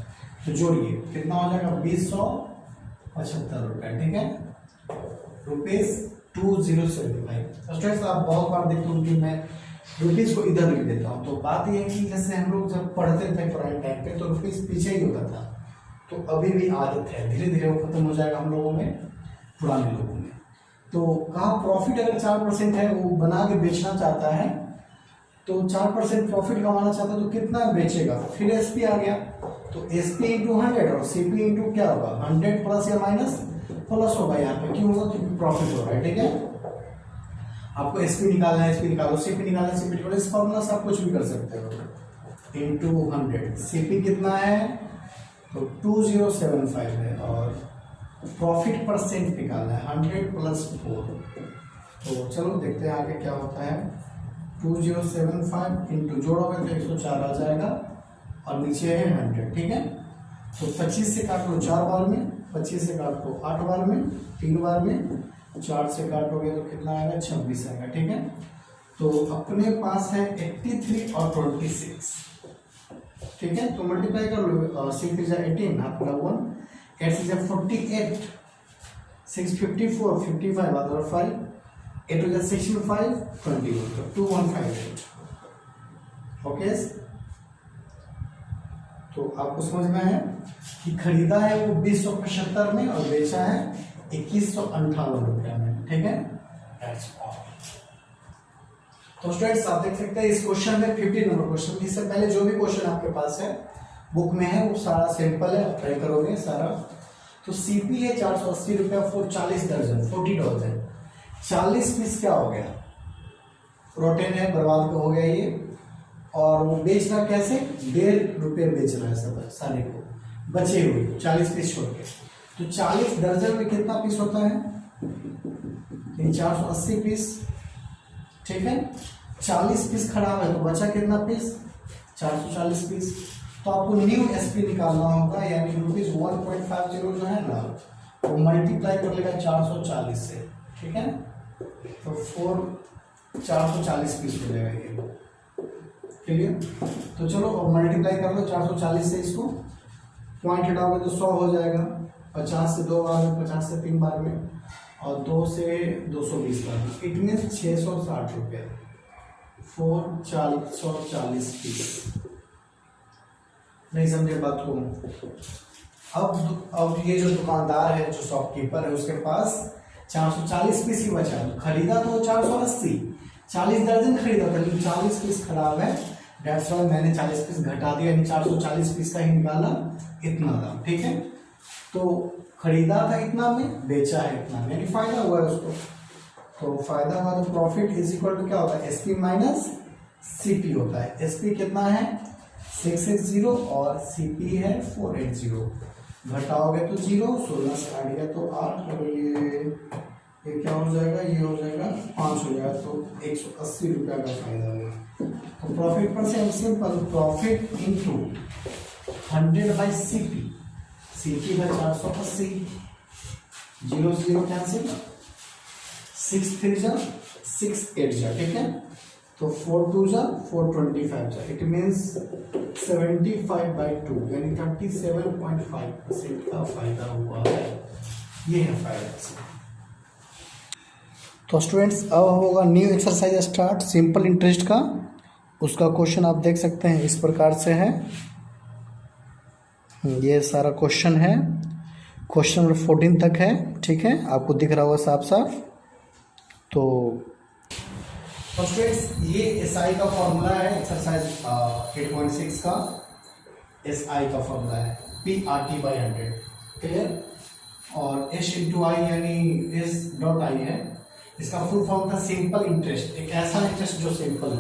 तो जोड़िए कितना हो जाएगा 2075 रुपये। ठीक है, रुपीज 2075। स्टूडेंट्स आप बहुत बार देखते हो कि मैं रुपीज को इधर लिख देता हूँ, तो बात यह है कि जैसे हम लोग जब पढ़ते थे पुराने टाइम पे तो रुपीज पीछे ही होता था, तो अभी भी आदत है, धीरे धीरे वो खत्म हो जाएगा हम लोगों में, पुराने लोगों में। तो कहा प्रॉफिट अगर 4% है, वो बना के बेचना चाहता है, तो 4% प्रॉफिट कमाना चाहता है, तो कितना बेचेगा, फिर एसपी आ गया, तो एसपी इंटू 100 और सीपी इंटू क्या होगा 100 प्लस या माइनस, प्लस होगा यहाँ पे, क्यों होगा, क्योंकि प्रॉफिट हो रहा है। ठीक है, आपको एसपी निकालना है, एसपी निकालो, सीपी निकालना है, सीपी निकालो, इस फॉर्मूला से आप कुछ भी कर सकते हो, इंटू 100, सीपी कितना है तो 2075 है और प्रॉफिट परसेंट निकालना है 100 प्लस 4, तो चलो देखते हैं आगे क्या होता है। 2075 इंटू जोड़ोगे तो 104 आ जाएगा और नीचे है 100। ठीक है, तो 25 से काट लो 4 बार में, 25 से काट लो 8 बार में, 3 बार में, 4 से काटोगे तो कितना आएगा 26 आएगा। ठीक है, तो अपने पास है 83 और 26। ठीक है, तो मल्टीप्लाई कर लो, 6 3 जा 18, आपका 1, 8 6 जा 48, 6 54 55 अदर 5, 8 जा 65 21, तो 2158। ओके, तो आपको समझ में आया कि खरीदा है वो 2075 में और बेचा है 2158 रुपया में। ठीक है, तो स्टूडेंट्स आप देख सकते हैं इस क्वेश्चन में 50 नंबर क्वेश्चन, इससे पहले जो भी क्वेश्चन आपके पास है बुक में है वो सारा सिंपल है, आप ट्राई करोगे सारा। तो सीपी है 480 रुपया फॉर 40 दर्जन, 40 डॉजन, 40 पीस क्या हो गया, प्रोटीन है, बर्बाद हो गया ये, और वो बेच रहा कैसे, 1.5 रुपये बेच रहा है सब सारे को, बचे हुए 40 पीस छोड़ के। तो 40 दर्जन में कितना पीस होता है, 480 पीस। ठीक है, 40 पीस खराब है तो बचा कितना पीस, 440 पीस। तो आपको न्यू एसपी निकालना होगा, यानी रुपीज 1.50 जो है ना वो मल्टीप्लाई कर लेगा 440 से। ठीक है, तो 440 पीस हो जाएगा ये। क्लियर, तो चलो मल्टीप्लाई कर लो 440 से, इसको पॉइंट हटाओगे तो 100 हो जाएगा, 50 से 2 बार में, 50 से 3 बार में, और 2 से 220 बार में, इट मीन 660 रुपया 440 पीस। नहीं समझे बात को? अब ये जो दुकानदार है, जो शॉपकीपर है, उसके पास 440 पीस ही बचा। खरीदा तो 480, 40 दर्जन खरीदा था, लेकिन 40 पीस खराब है। डेट्स वाई मैंने 40 पीस घटा दिया, यानी 440 पीस का ही निकाला इतना दाम। ठीक है, तो खरीदा था इतना में, बेचा है इतना में, यानी फायदा हुआ है उसको। तो फायदा हुआ तो प्रॉफिट इज इक्वल टू क्या होता है? एसपी माइनस सीपी होता है। एसपी कितना है? 660 और सीपी है 480। घटाओगे तो 0, 16 से काट गया तो 8, और ये क्या हो जाएगा? ये हो जाएगा 5 हो जाएगा, तो 180 रुपया का फायदा होगा। तो प्रॉफिट पर से simple, profit into 100/CP। CP है 480, 0 0 कैंसिल, 6 3 जा 6 8 जा। ठीक है, तो 4 2 जा 425 जा। इट मीन्स 75/2 यानी 37.5% का फायदा हुआ है। ये है फायदा। तो स्टूडेंट्स, अब होगा new exercise start simple interest का। उसका क्वेश्चन आप देख सकते हैं, इस प्रकार से है। ये सारा क्वेश्चन है, क्वेश्चन नंबर 14 तक है। ठीक है, आपको दिख रहा होगा साफ साफ। तो स्टूडेंट्स, ये एसआई का फॉर्मूला है एक्सरसाइज 8.6 का। एसआई का फॉर्मूला है PRT/100। क्लियर? और एस इंटू आई यानी एस डॉट आई है। इसका फुल फॉर्म था सिंपल इंटरेस्ट, एक ऐसा इंटरेस्ट जो सिंपल हो।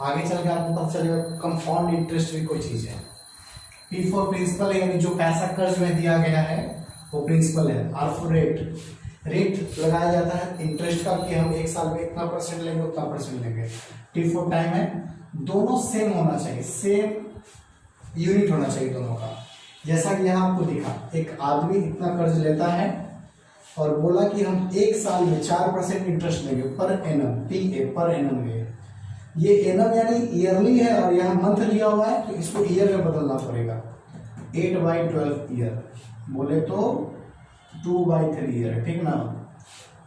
आगे चल के आपको पता चलेगा कंपाउंड इंटरेस्ट भी कोई चीज़ है। P फॉर प्रिंसिपल है, यानी जो पैसा कर्ज में दिया गया है वो प्रिंसिपल है। R फॉर रेट, रेट लगाया जाता है इंटरेस्ट का कि हम 1 साल में इतना % लेंगे, उतना % लेंगे। T फॉर टाइम है। दोनों सेम होना चाहिए, सेम यूनिट होना चाहिए दोनों का। जैसा कि यहाँ आपको दिखा, एक आदमी इतना कर्ज लेता है और बोला कि हम 1 साल में 4% इंटरेस्ट लेंगे per annum, PA per annum है। ये एनम यानी ईयरली है और यहाँ मंथ लिया हुआ है, तो इसको ईयर में बदलना पड़ेगा। 8/12 ईयर बोले तो 2/3 ईयर। ठीक ना?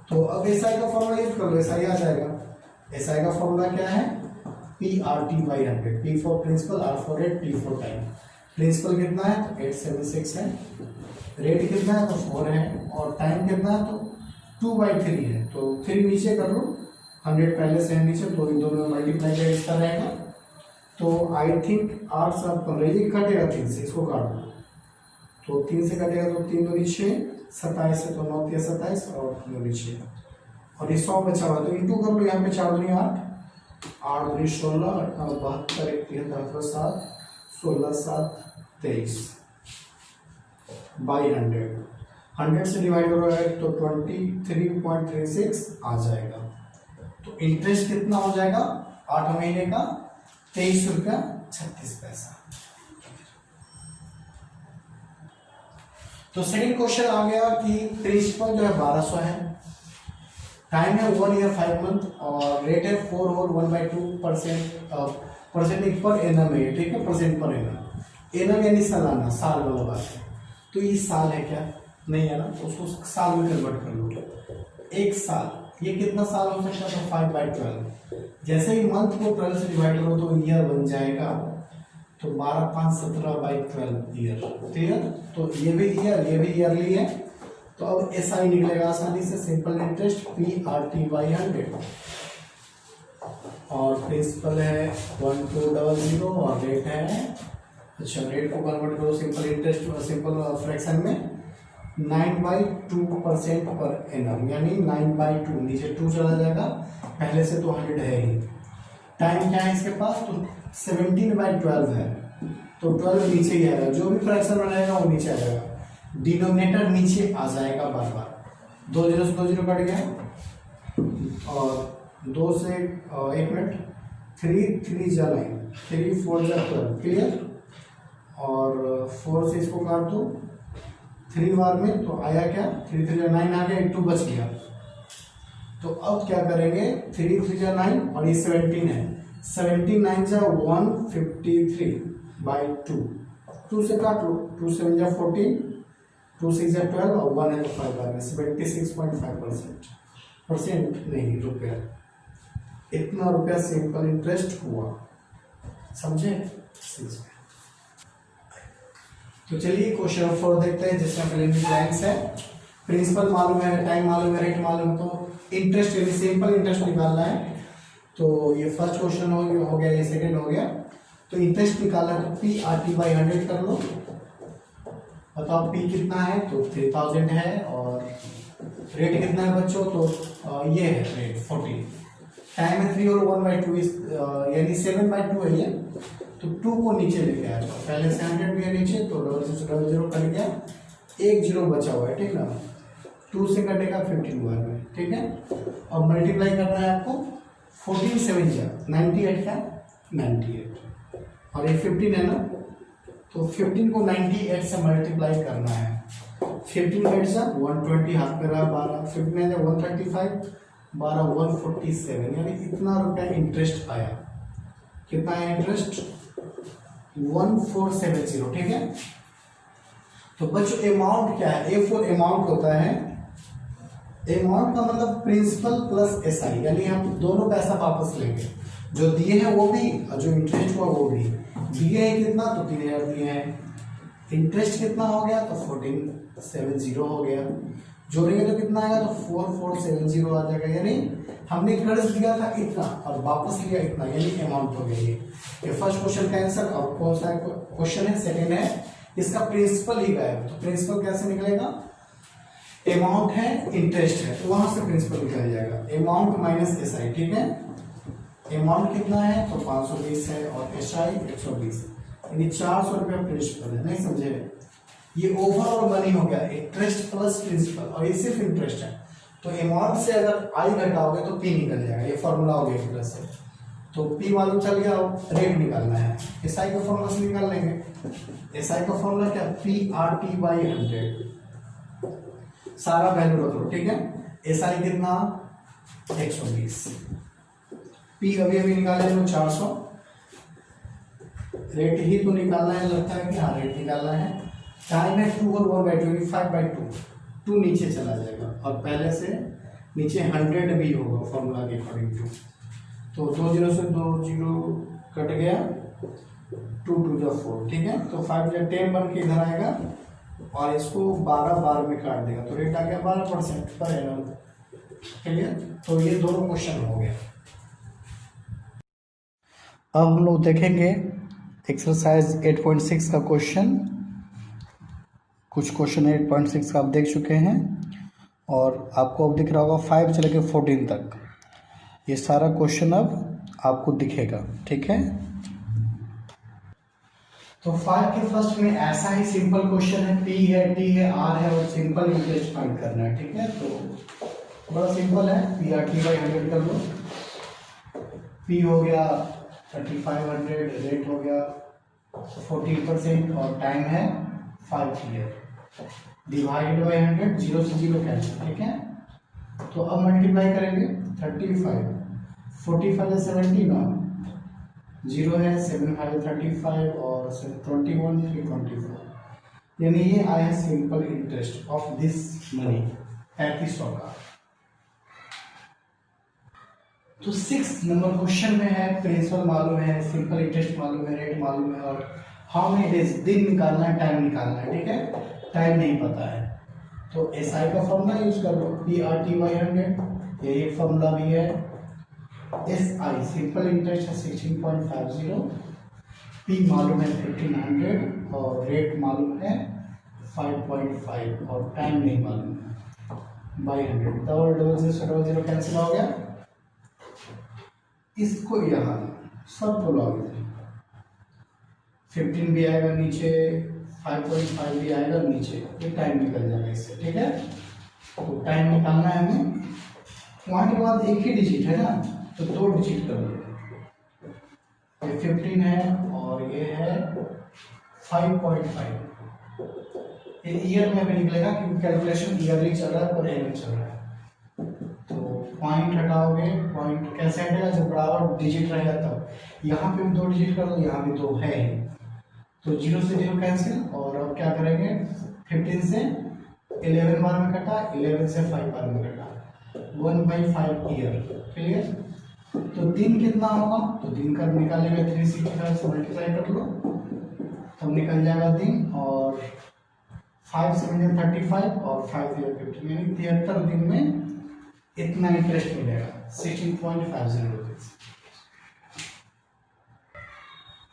तो अब एसआई का फॉर्मूला यूज कर लो, एसआई आ जाएगा। एसआई का फॉर्मूला क्या है? PRT/100। P for principal, R for rate, T for time. Principal कितना है? तो 876 है। रेट कितना है? तो 4 है। और टाइम कितना है? तो 2/3 है। तो 3 नीचे कर लो, 100 पहले से है नीचे, तो इन दोनों में मल्टीप्लाई करें, इसका रहेगा। तो आई थिंक 8 7 15, ये कटेगा 3 से, इसको काट दो। तो 3 से कटेगा तो 3 2 6, 27 है तो 9 3 27 और 9 6, और ये 100 बचा हुआ तो इंटू कर लो। यहाँ पे 4 2 8, 8 2 16, 72 1 73 7, 16 7 23 बाई 100। 100 से डिवाइड करोगे तो 23.36 आ जाएगा। तो इंटरेस्ट कितना हो जाएगा 8 महीने का? 23 रुपया 36 पैसा। तो सेकंड क्वेश्चन आ गया कि प्रिंसिपल जो है 1200 है, टाइम है 1 ईयर 5 मंथ, और रेट है 4 और 1/2% परसेंट पर एनम है। ठीक है, परसेंट पर एनम। एनम यानी सालाना, साल वाला बात है। तो ये साल है क्या? नहीं है ना, तो उसको साल में कन्वर्ट कर लो। 1 साल, ये कितना साल हो सकता है? तो 5/12। जैसे ही मंथ को 12 से डिवाइड करो तो ईयर बन जाएगा, तो 12 5 17/12 ईयर। क्लियर? तो ये भी ईयर, ये भी ईयरली है। तो अब एसआई निकलेगा आसानी से, सिंपल इंटरेस्ट PRT/100, और प्रिंसिपल है 1200 और रेट है, अच्छा रेट को कन्वर्ट करो सिंपल इंटरेस्ट, सिंपल फ्रैक्शन में 9/2% पर एनम, यानी 9/2, नीचे 2 चला जाएगा, पहले से तो 100 है ही। टाइम क्या है इसके पास? तो 17/12 है, तो 12 नीचे ही आएगा, जो भी फ्रैक्शन बनाएगा वो नीचे आ जाएगा। डिनोमिनेटर नीचे आ जाएगा बार बार। 2 0 से 2 0 कट गया, और 2 से 1 मिनट, 3 3 जा 9, 3 4 जा 12। क्लियर? और 4 से इसको काट दो 3 बार में, तो आया क्या? 3 3 जा 9 आ गया, 1 2 बच गया। तो अब क्या करेंगे? 3 3 जा 9 और ये 17 है, 17 9 जा 153/2, 2 से काट लो, 2 7 जा 14, 2 6 जा 12 और 1 है तो 5 बार में 76.5% नहीं रुपया। इतना रुपया सिंपल इंटरेस्ट हुआ, समझे। तो चलिए क्वेश्चन नंबर 4 देखते हैं, जिसमें प्रिलिमिनरी लाइंस है। प्रिंसिपल मालूम है, टाइम मालूम है, रेट मालूम है, तो इंटरेस्ट यानी सिंपल इंटरेस्ट निकालना है। तो ये फर्स्ट क्वेश्चन हो गया, ये सेकंड हो गया। तो इंटरेस्ट निकालना है तो पी आर टी बाई 100 कर लो। बताओ पी कितना है, तो 3000 है, और रेट कितना है बच्चों, तो ये है रेट 40। टाइम है 3 और 1/2 यानी 7/2 है ये। तो 2 को नीचे लेके आया, तो पहले से 100 भी है नीचे, तो 0 कट गया, 1 0 बचा हुआ है, ठीक ना। 2 से कटेगा 15 बार में, ठीक है। और मल्टीप्लाई करना है आपको 14 7 जा 98 का 98, और ये 15 है ना, तो 15 को 98 से मल्टीप्लाई करना है। 15 8 जा 120, हाथ में रहा 12, 15 है 135, 12 147, यानी इतना रुपया इंटरेस्ट आया। कितना है इंटरेस्ट, 1470, ठीक है। तो बच्चों अमाउंट क्या है, ए फॉर अमाउंट होता है, अमाउंट का मतलब प्रिंसिपल प्लस एसआई, यानी हम दोनों पैसा वापस लेंगे, जो दिए हैं वो भी और जो इंटरेस्ट हुआ वो भी। दिए हैं कितना, तो 3000 दिए हैं, इंटरेस्ट कितना हो गया, तो 1470 हो गया, जोड़ेंगे तो कितना आएगा, तो 4470 आ जाएगा। यानी हमने कर्ज दिया था इतना और वापस लिया इतना, यानी अमाउंट हो गया ये फर्स्ट क्वेश्चन का आंसर। अब कौन सा क्वेश्चन है, सेकंड है, इसका प्रिंसिपल ही गायब, तो प्रिंसिपल कैसे निकलेगा, अमाउंट है इंटरेस्ट है, तो वहां से प्रिंसिपल निकल जाएगा, अमाउंट माइनस एसआई, ठीक है। अमाउंट कितना है, तो 520 है, और एसआई 120, यानी 400 रुपया प्रिंसिपल है। नहीं समझे, ये ओवरऑल मनी हो गया, इंटरेस्ट प्लस प्रिंसिपल, और ये सिर्फ इंटरेस्ट है। तो अमाउंट से अगर आई घटाओगे तो पी निकल जाएगा, ये फॉर्मूला हो गया एक तरह से। तो पी मालूम चल गया, रेट निकालना है, एसआई का फॉर्मूला से निकाल लेंगे। एसआई का फॉर्मूला क्या, पी आर टी बाई 100, सारा वैल्यू रख लो, ठीक है। एसआई कितना 120, पी अभी अभी निकाले तो 400, रेट ही तो निकालना है, लगता है कि हाँ रेट निकालना है। टाइम है 2 और 1/2 5/2, 2 नीचे चला जाएगा, और पहले से नीचे 100 भी होगा फॉर्मूला के अकॉर्डिंग टू। तो 2 0 से 2 0 कट गया, 2 2 जा 4, ठीक है। तो 5 या 10 बन के इधर आएगा, और इसको 12 बार में काट देगा, तो रेट आ गया 12% पर एनम, क्लियर। तो ये दोनों क्वेश्चन हो गया। अब हम लोग देखेंगे एक्सरसाइज 8.6 का क्वेश्चन। कुछ क्वेश्चन 8.6 का आप देख चुके हैं, और आपको अब दिख रहा होगा 5 से लेकर 14 तक, ये सारा क्वेश्चन अब आपको दिखेगा, ठीक है। तो 5 के फर्स्ट में ऐसा ही सिंपल क्वेश्चन है, पी है, टी है, आर है, और सिंपल इंटरेस्ट फाइंड करना है, ठीक है। तो बड़ा सिंपल है, पी आर टी बाई 100 कर लो। पी हो गया 3500, रेट हो गया 14%, और टाइम है 5 ईयर, डिवाइडेड बाई 100, 0 से 0 कैंसिल, ठीक है। तो अब मल्टीप्लाई करेंगे 35, 45 है 70 ना, 0 है 7 5 35, और 21 3 24, यानी ये आया है simple interest of this money 3500 का। तो 6 नंबर क्वेश्चन में है, प्रिंसिपल मालूम है, सिंपल इंटरेस्ट मालूम है, रेट मालूम है, और हाउ मेनी डेज, दिन निकालना है, टाइम निकालना है, ठीक है। टाइम नहीं पता है, तो एस आई का फॉर्मूला यूज कर लो, पी आर टी बाई 100, ये एक फॉर्मूला भी है। एस आई सिंपल इंटरेस्ट है 16.50, पी मालूम है 1500, और रेट मालूम है 5.5, और टाइम नहीं मालूम है बाई 100, डबल 0 कैंसिल हो गया। इसको यहाँ सब को लॉग 15 भी आएगा नीचे, 5.5 भी आएगा नीचे, ये टाइम निकल जाएगा इससे, ठीक है। तो टाइम निकालना है हमें, वहाँ के बाद एक ही डिजिट है ना, तो 2 डिजिट कर लो। ये 15 है और ये है 5.5, ये ईयर में भी निकलेगा क्योंकि कैलकुलेशन ईयरली चल रहा है पर एनुअल चल रहा है। तो पॉइंट हटाओगे, पॉइंट कैसे हटेगा, जब बराबर डिजिट रहेगा तब। यहाँ पे भी 2 डिजिट कर दो, यहाँ भी 2 है, तो 0 से 0 कैंसिल। और अब क्या करेंगे, 15 से 11 बार में कटा, 11 से 5 बार में कटा, 1/5 ईयर, क्लियर। तो दिन कितना होगा, तो दिन का निकालेगा 365 से मल्टीप्लाई कर लो तब निकल जाएगा दिन, और 5 7 35 और 5 0 15, यानी 73 दिन में इतना इंटरेस्ट मिलेगा 16.50 रुपीज।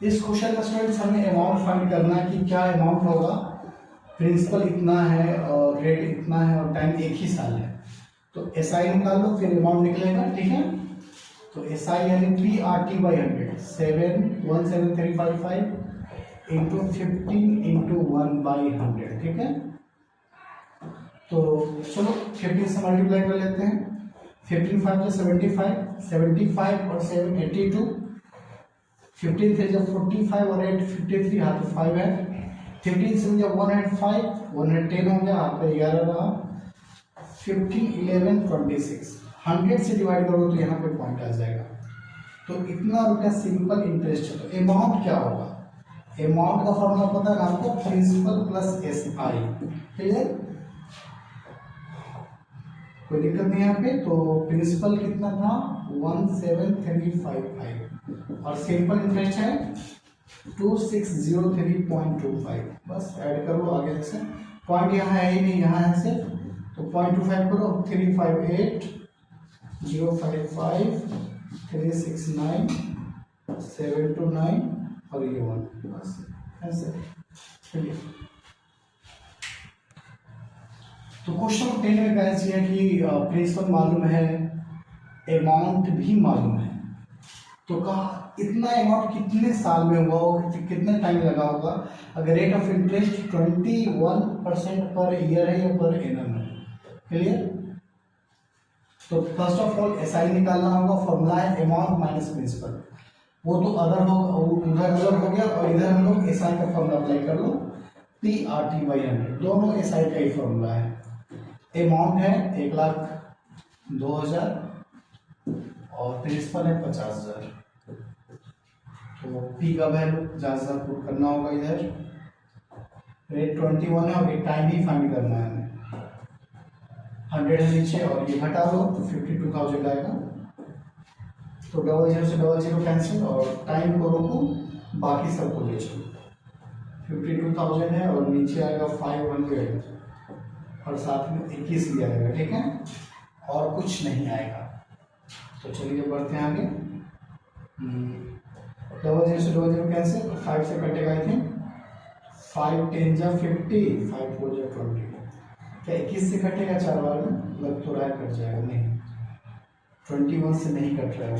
इस क्वेश्चन का स्टूडेंट्स हमें अमाउंट फाइंड करना है कि क्या अमाउंट होगा, प्रिंसिपल इतना है और रेट इतना है और टाइम एक ही साल है, तो एसआई निकाल लो फिर अमाउंट निकलेगा, ठीक है। तो एसआई यानी PRT/100 717,355 इंटू 15 इंटू 1/100, ठीक है। तो चलो 15 से मल्टीप्लाई कर लेते हैं, 15 5 से 75, 75 और 7 82, 15 से जब 45 और 8 53, हाथ में 5 है, 15 से जब 105 110 हो गया, हाथ पे 11 रहा, 15 11 26, 100 से डिवाइड करो तो यहाँ पे पॉइंट आ जाएगा। तो इतना रुपया सिंपल इंटरेस्ट है। तो अमाउंट क्या होगा, अमाउंट का फॉर्मूला पता है आपको, प्रिंसिपल प्लस एसआई, क्लियर, कोई दिक्कत नहीं यहाँ पे। तो प्रिंसिपल कितना था 17355 और सिंपल इंटरेस्ट है 2603.25, बस ऐड कर लो आगे से, पॉइंट यहाँ है ही नहीं, यहाँ है सिर्फ, तो 0.25 करो, 358 055 369 729 और ये 1, बस ऐसे, चलिए। तो क्वेश्चन 10 में कहना चाहिए कि प्रिंसिपल मालूम है, अमाउंट भी मालूम है, तो कहा इतना अमाउंट कितने साल में हुआ होगा, कितने टाइम लगा होगा, अगर rate of interest 21% per year है या पर एनम है, क्लियर। तो फर्स्ट ऑफ ऑल एसआई निकालना होगा, फॉर्मूला है अमाउंट माइनस प्रिंसिपल, वो तो अदर होगा, उधर अलग हो गया, और इधर हम लोग एसआई का फॉर्मूला अप्लाई कर लो, PRT/100, दोनों एसआई का ही फॉर्मूला है। अमाउंट है 1,02,000 और प्रिंसिपल है 50,000, तो P का वैल्यू 50,000 पुट करना होगा इधर, रेट 21 है और टाइम ही फाइंड करना है हमें, 100 है नीचे और ये घटा लो तो 52,000 आएगा, तो 00 से 00 कैंसिल और टाइम को रोको, बाकी सबको ले चलो, 52,000 है और नीचे आएगा 500 और साथ में 21 भी आएगा, ठीक है, और कुछ नहीं आएगा। तो चलिए बढ़ते हैं आगे, 00 से 00 कैंसिल, 5 से कटेगा आई थिंक, 5 10 जा 50, 5 4 जा 20, क्या 21 से कटेगा 4 बार में, लग तो रहा है कट जाएगा, नहीं 21 से नहीं कट रहा है,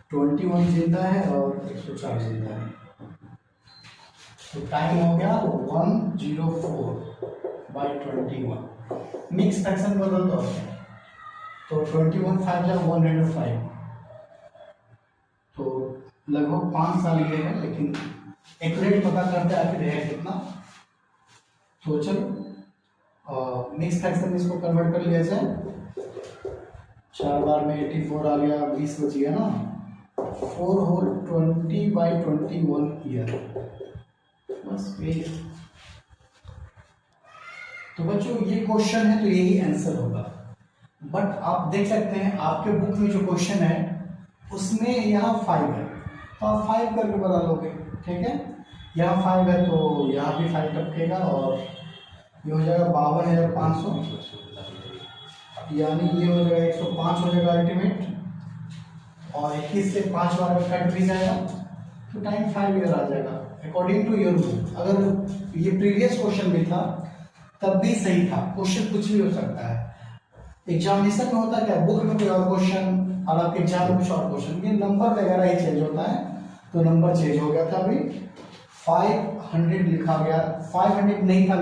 21 जिंदा है और 104 जिंदा है, तो टाइम हो गया 104/21, मिक्स फ्रैक्शन बदल दो, तो 21 5 जा 105, तो लगभग 5 साल ये है, लेकिन एक्यूरेट पता करते हैं आखिर है कितना। तो चलो मिक्स फ्रैक्शन में इसको कन्वर्ट कर लिया जाए, 4 बार में 84 आ गया, 20 बच गया ना, 4 होल 20/21 ईयर, बस यही है। तो बच्चों ये क्वेश्चन है तो यही आंसर होगा, बट आप देख सकते हैं आपके बुक में जो क्वेश्चन है उसमें यहाँ 5 है, तो आप 5 करके बना लोगे, ठीक है, यहाँ 5 है तो यहाँ भी 5 टपकेगा और ये हो जाएगा 52,500, यानी ये हो जाएगा 105 हो जाएगा अल्टीमेट, और 21 से 5 बार में कट भी जाएगा, तो टाइम 5 ईयर आ जाएगा अकॉर्डिंग टू योर बुक। अगर ये प्रीवियस क्वेश्चन भी था तब भी सही था, क्वेश्चन कुछ भी हो सकता है, एग्जामिनेशन में होता क्या, बुक में कोई और क्वेश्चन और आपके एग्जाम में कुछ और क्वेश्चन, ये नंबर वगैरह ही चेंज होता है, तो नंबर चेंज हो गया था, अभी 500 लिखा गया, 500 नहीं था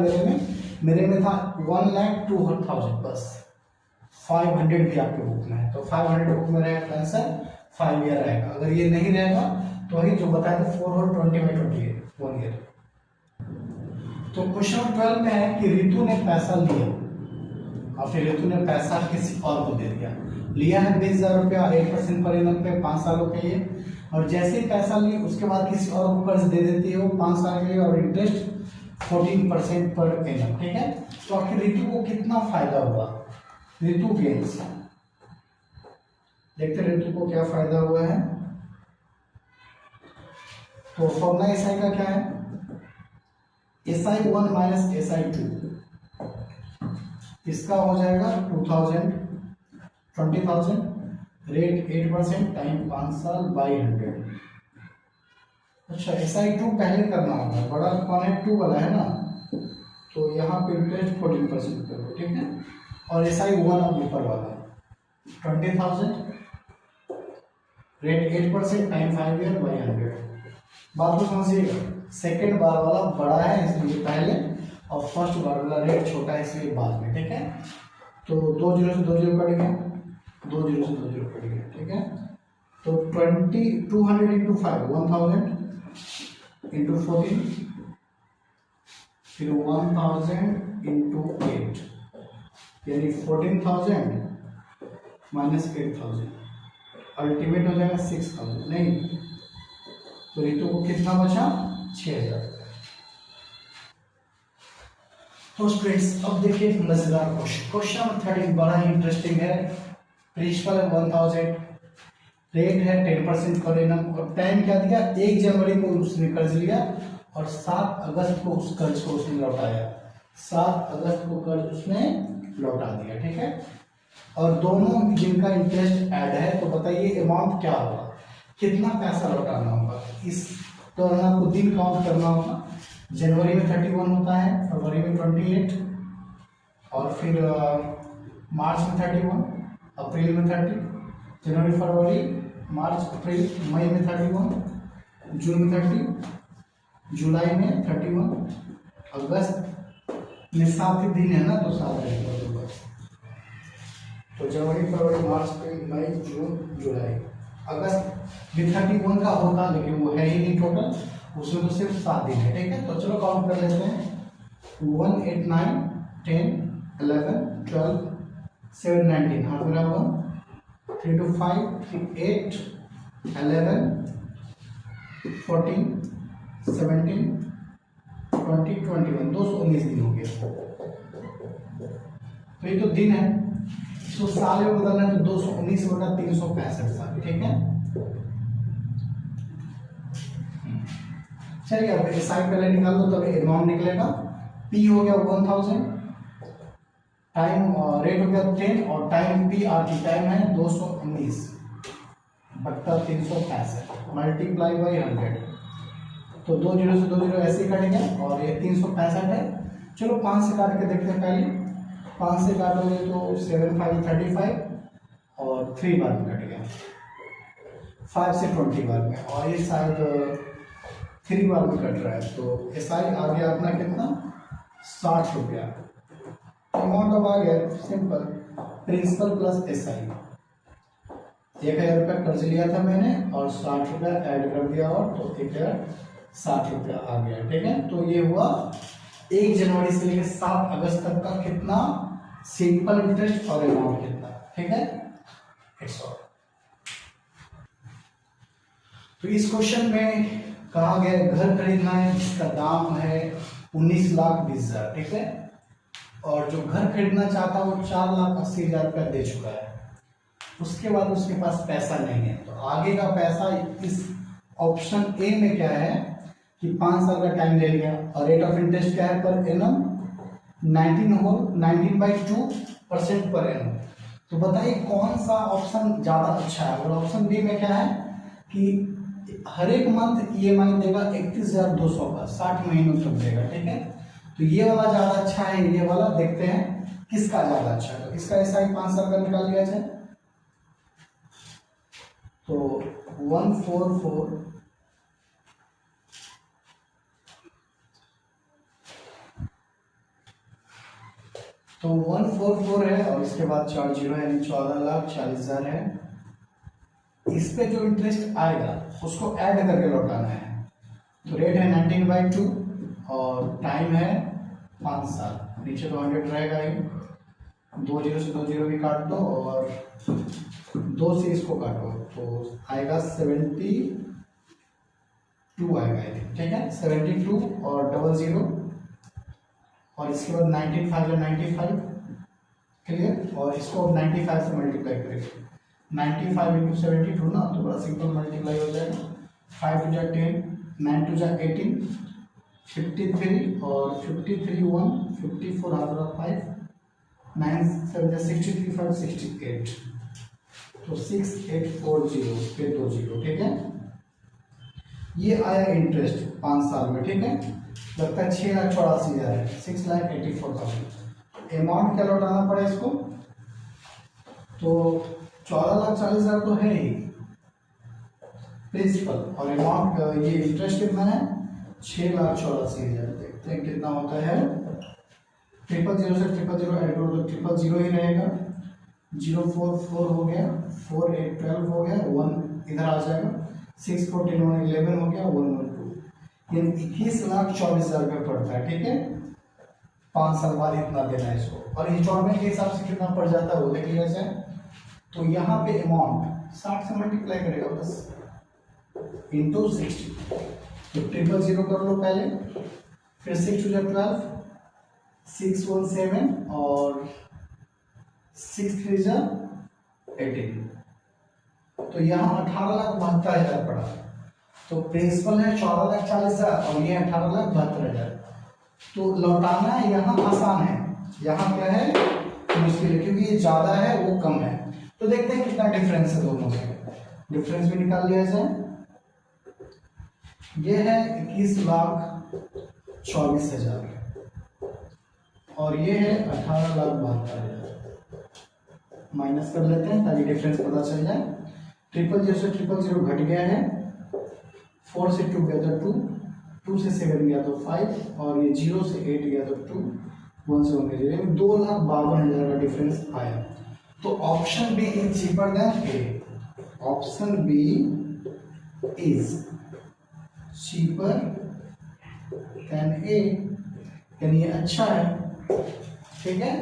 मेरे में था 1,02,000, बस 500 भी आपके बुक में है, तो 500 बुक में रहेगा आंसर 5 ईयर रहेगा, अगर ये नहीं रहेगा तो वही जो बताया था 4 होल 20/28 1 ईयर। तो क्वेश्चन 12 में है कि रितु ने पैसा लिया और फिर रितु ने पैसा किसी और को दे लिया है 20,000 रुपया 8% पर एनम पे 5 सालों के लिए, और जैसे ही पैसा ली उसके बाद किसी और को कर्ज दे देती है वो 5 साल के लिए और इंटरेस्ट 14% पर एनम, ठीक है। तो आखिर रितु को कितना फायदा हुआ, रितु गेन्स, देखते रितु को क्या फायदा हुआ है। तो फॉर्मूला एसआई का क्या है, SI1 माइनस SI2, इसका हो जाएगा 2000, 20,000, रेट 8%, टाइम 5 साल, बाई 100। अच्छा SI2 पहले करना होगा, बड़ा कौन है 2 वाला है ना, तो यहाँ पे इंटरेस्ट 14% करो, ठीक है। और SI1 अब ऊपर वाला 20,000, रेट 8%, टाइम 5 ईयर, बाई 100। बात को समझिएगा, सेकेंड बार वाला बड़ा है इसलिए पहले, और फर्स्ट बार वाला रेट छोटा है इसलिए बाद में, ठीक है। तो 2 जीरो से 2 जीरो कट गया, 2 जीरो से 2 जीरो कट गया, ठीक है। तो 200 इंटू 5 1000 इंटू 14, फिर 1000 इंटू 8, यानी 14,000 माइनस 8,000, अल्टीमेट हो जाएगा 6,000, नहीं तो रितु को कितना बचा 6,000। तो स्टूडेंट्स अब देखिए एक मजेदार क्वेश्चन नंबर 13 बड़ा ही इंटरेस्टिंग है। प्रिंसिपल है 1000, रेट है 10% पर एनम, और टाइम क्या दिया 1 जनवरी को उसने कर्ज लिया और 7 अगस्त को उस कर्ज को उसने लौटाया, 7 अगस्त को कर्ज उसने लौटा दिया, ठीक है। और दोनों जिनका इंटरेस्ट ऐड है, तो बताइए अमाउंट क्या होगा, कितना पैसा लौटाना होगा। इस दौरान आपको दिन काउंट करना होगा। जनवरी में 31 होता है, फरवरी में 28, और फिर मार्च में 31, अप्रैल में 30, जनवरी फरवरी मार्च अप्रैल मई में 31, जून में 30, जुलाई में 31, अगस्त में 7 दिन है ना, तो 7 रहेगा। तो जनवरी फरवरी मार्च अप्रैल मई जून जुलाई, अगस्त में 31 का होता, लेकिन वो है ही नहीं टोटल, उसमें तो सिर्फ 7 दिन है, ठीक है। तो चलो काउंट कर लेते हैं, 1 8 9 10 11 12 7 19, हाथ मेरा 1 3 2 5 8 11 14 17 20 21, 219 दिन हो गया। तो ये तो दिन है, इसको साल में बदलना है तो 219 बटा 365 साल, ठीक है। चलिए अब साइड पहले निकाल दो, तब अमाउंट निकलेगा। पी हो गया 1000, टाइम रेट हो गया 10, और time P R T time है 219 बट्टा 365 मल्टीप्लाई बाई 100। तो 2 जीरो से 2 जीरो ऐसे ही कट गया, और ये 365 है। चलो 5 से काट के देखते हैं पहले, 5 से काटोगे तो 7 5 35, और 3 बार में कट गया, 5 से 20 बार में, और ये शायद 3 बार में कट रहा है। तो एसआई आ गया अपना कितना 60 रुपया। अमाउंट अब आ गया सिंपल, प्रिंसिपल प्लस एसआई, 1,000 रुपया कर्ज लिया था मैंने और 60 रुपया ऐड कर दिया, और तो 1,060 रुपया आ गया, ठीक है। तो ये हुआ 1 जनवरी से लेकर 7 अगस्त तक का कितना सिंपल इंटरेस्ट और अमाउंट कितना, ठीक है। It's all. तो इस क्वेश्चन में कहा गया घर खरीदना है जिसका दाम है 19,20,000, ठीक है। और जो घर खरीदना चाहता है वो 4,80,000 रुपया दे चुका है, उसके बाद उसके पास पैसा नहीं है। तो आगे का पैसा इस ऑप्शन ए में क्या है कि 5 साल का टाइम ले लिया, और रेट ऑफ इंटरेस्ट क्या है पर एनम 19/2% पर एनम। तो बताइए कौन सा ऑप्शन ज्यादा अच्छा है। और ऑप्शन बी में क्या है कि हर एक मंथ ईएमआई देगा 31,200 का, 60 महीनों तक देगा, ठीक है। तो ये वाला ज्यादा अच्छा है, ये वाला देखते हैं किसका ज्यादा अच्छा है। इसका एसआई 5 साल का निकाल लिया जाए तो 144 तो 144 है, और इसके बाद 4 जीरो यानी 14,40,000 है। इस पे जो इंटरेस्ट आएगा उसको ऐड करके लौटाना है। तो रेट है 19/2 और टाइम है 5 साल, नीचे तो 100 रहेगा ही, 2 जीरो से 2 जीरो भी काट दो और 2 से इसको काटो तो आएगा 72 आएगा, ठीक है। 72 और 00 और इसके बाद 19 5 95 क्लियर, और इसको 95 से मल्टीप्लाई करेंगे। 95 इंटू 72 ना, तो बड़ा सिंपल मल्टीप्लाई हो जाएगा। 5 टू जा 10, 9 टू जा 18, 53 और 53 1, 54 हाथ 5, 9 7 जा 63 5 68, तो 6840 पे 2 जीरो, ठीक है। ये आया इंटरेस्ट 5 साल में, ठीक है। लगता है 6,84,000 है, 6,84,000। अमाउंट क्या लौटाना पड़ा इसको, तो 14,40,000 तो है ही प्रिंसिपल, और अमाउंट ये इंटरेस्ट कितना है 6,84,000। देखते हैं कितना होता है। 000 से 000 ऐड करो तो 000 ही रहेगा। 044 हो गया, 4 8 12 हो गया, 1 इधर आ जाएगा, 6 14 1 11 हो गया, 112, ये 21,24,000 रुपये पड़ता है, ठीक है। 5 साल बाद इतना देना है इसको, और इंस्टॉलमेंट के हिसाब से कितना पड़ जाता है वो देख लिया जाए। तो यहाँ पे अमाउंट 60 से मल्टीप्लाई करेगा बस, इंटू 60, तो 000 कर लो पहले, फिर 6 टू 12, 617 और 6 3 जा 18, तो यहाँ 18,72,000 पड़ा। तो प्रिंसिपल है 14,40,000 और ये 18,72,000। तो लौटाना यहाँ आसान है, यहाँ क्या है मुश्किल है, क्योंकि ये ज्यादा है वो कम है। तो देखते हैं कितना डिफरेंस है दोनों में, डिफरेंस भी निकाल लिया जाए। ये है 21,24,000 और ये है 18,72,000। माइनस कर लेते हैं ताकि डिफरेंस पता चल जाए। 000 से 000 घट गया है, 4 से 2 गया तो 2, 2 से 7 गया तो 5, और ये 0 से 8 गया तो 2, 1 से 1 गया 0, 2,52,000 का डिफरेंस आया। तो option B is cheaper than A, option B is cheaper than A, यानी ये अच्छा है, ठीक है।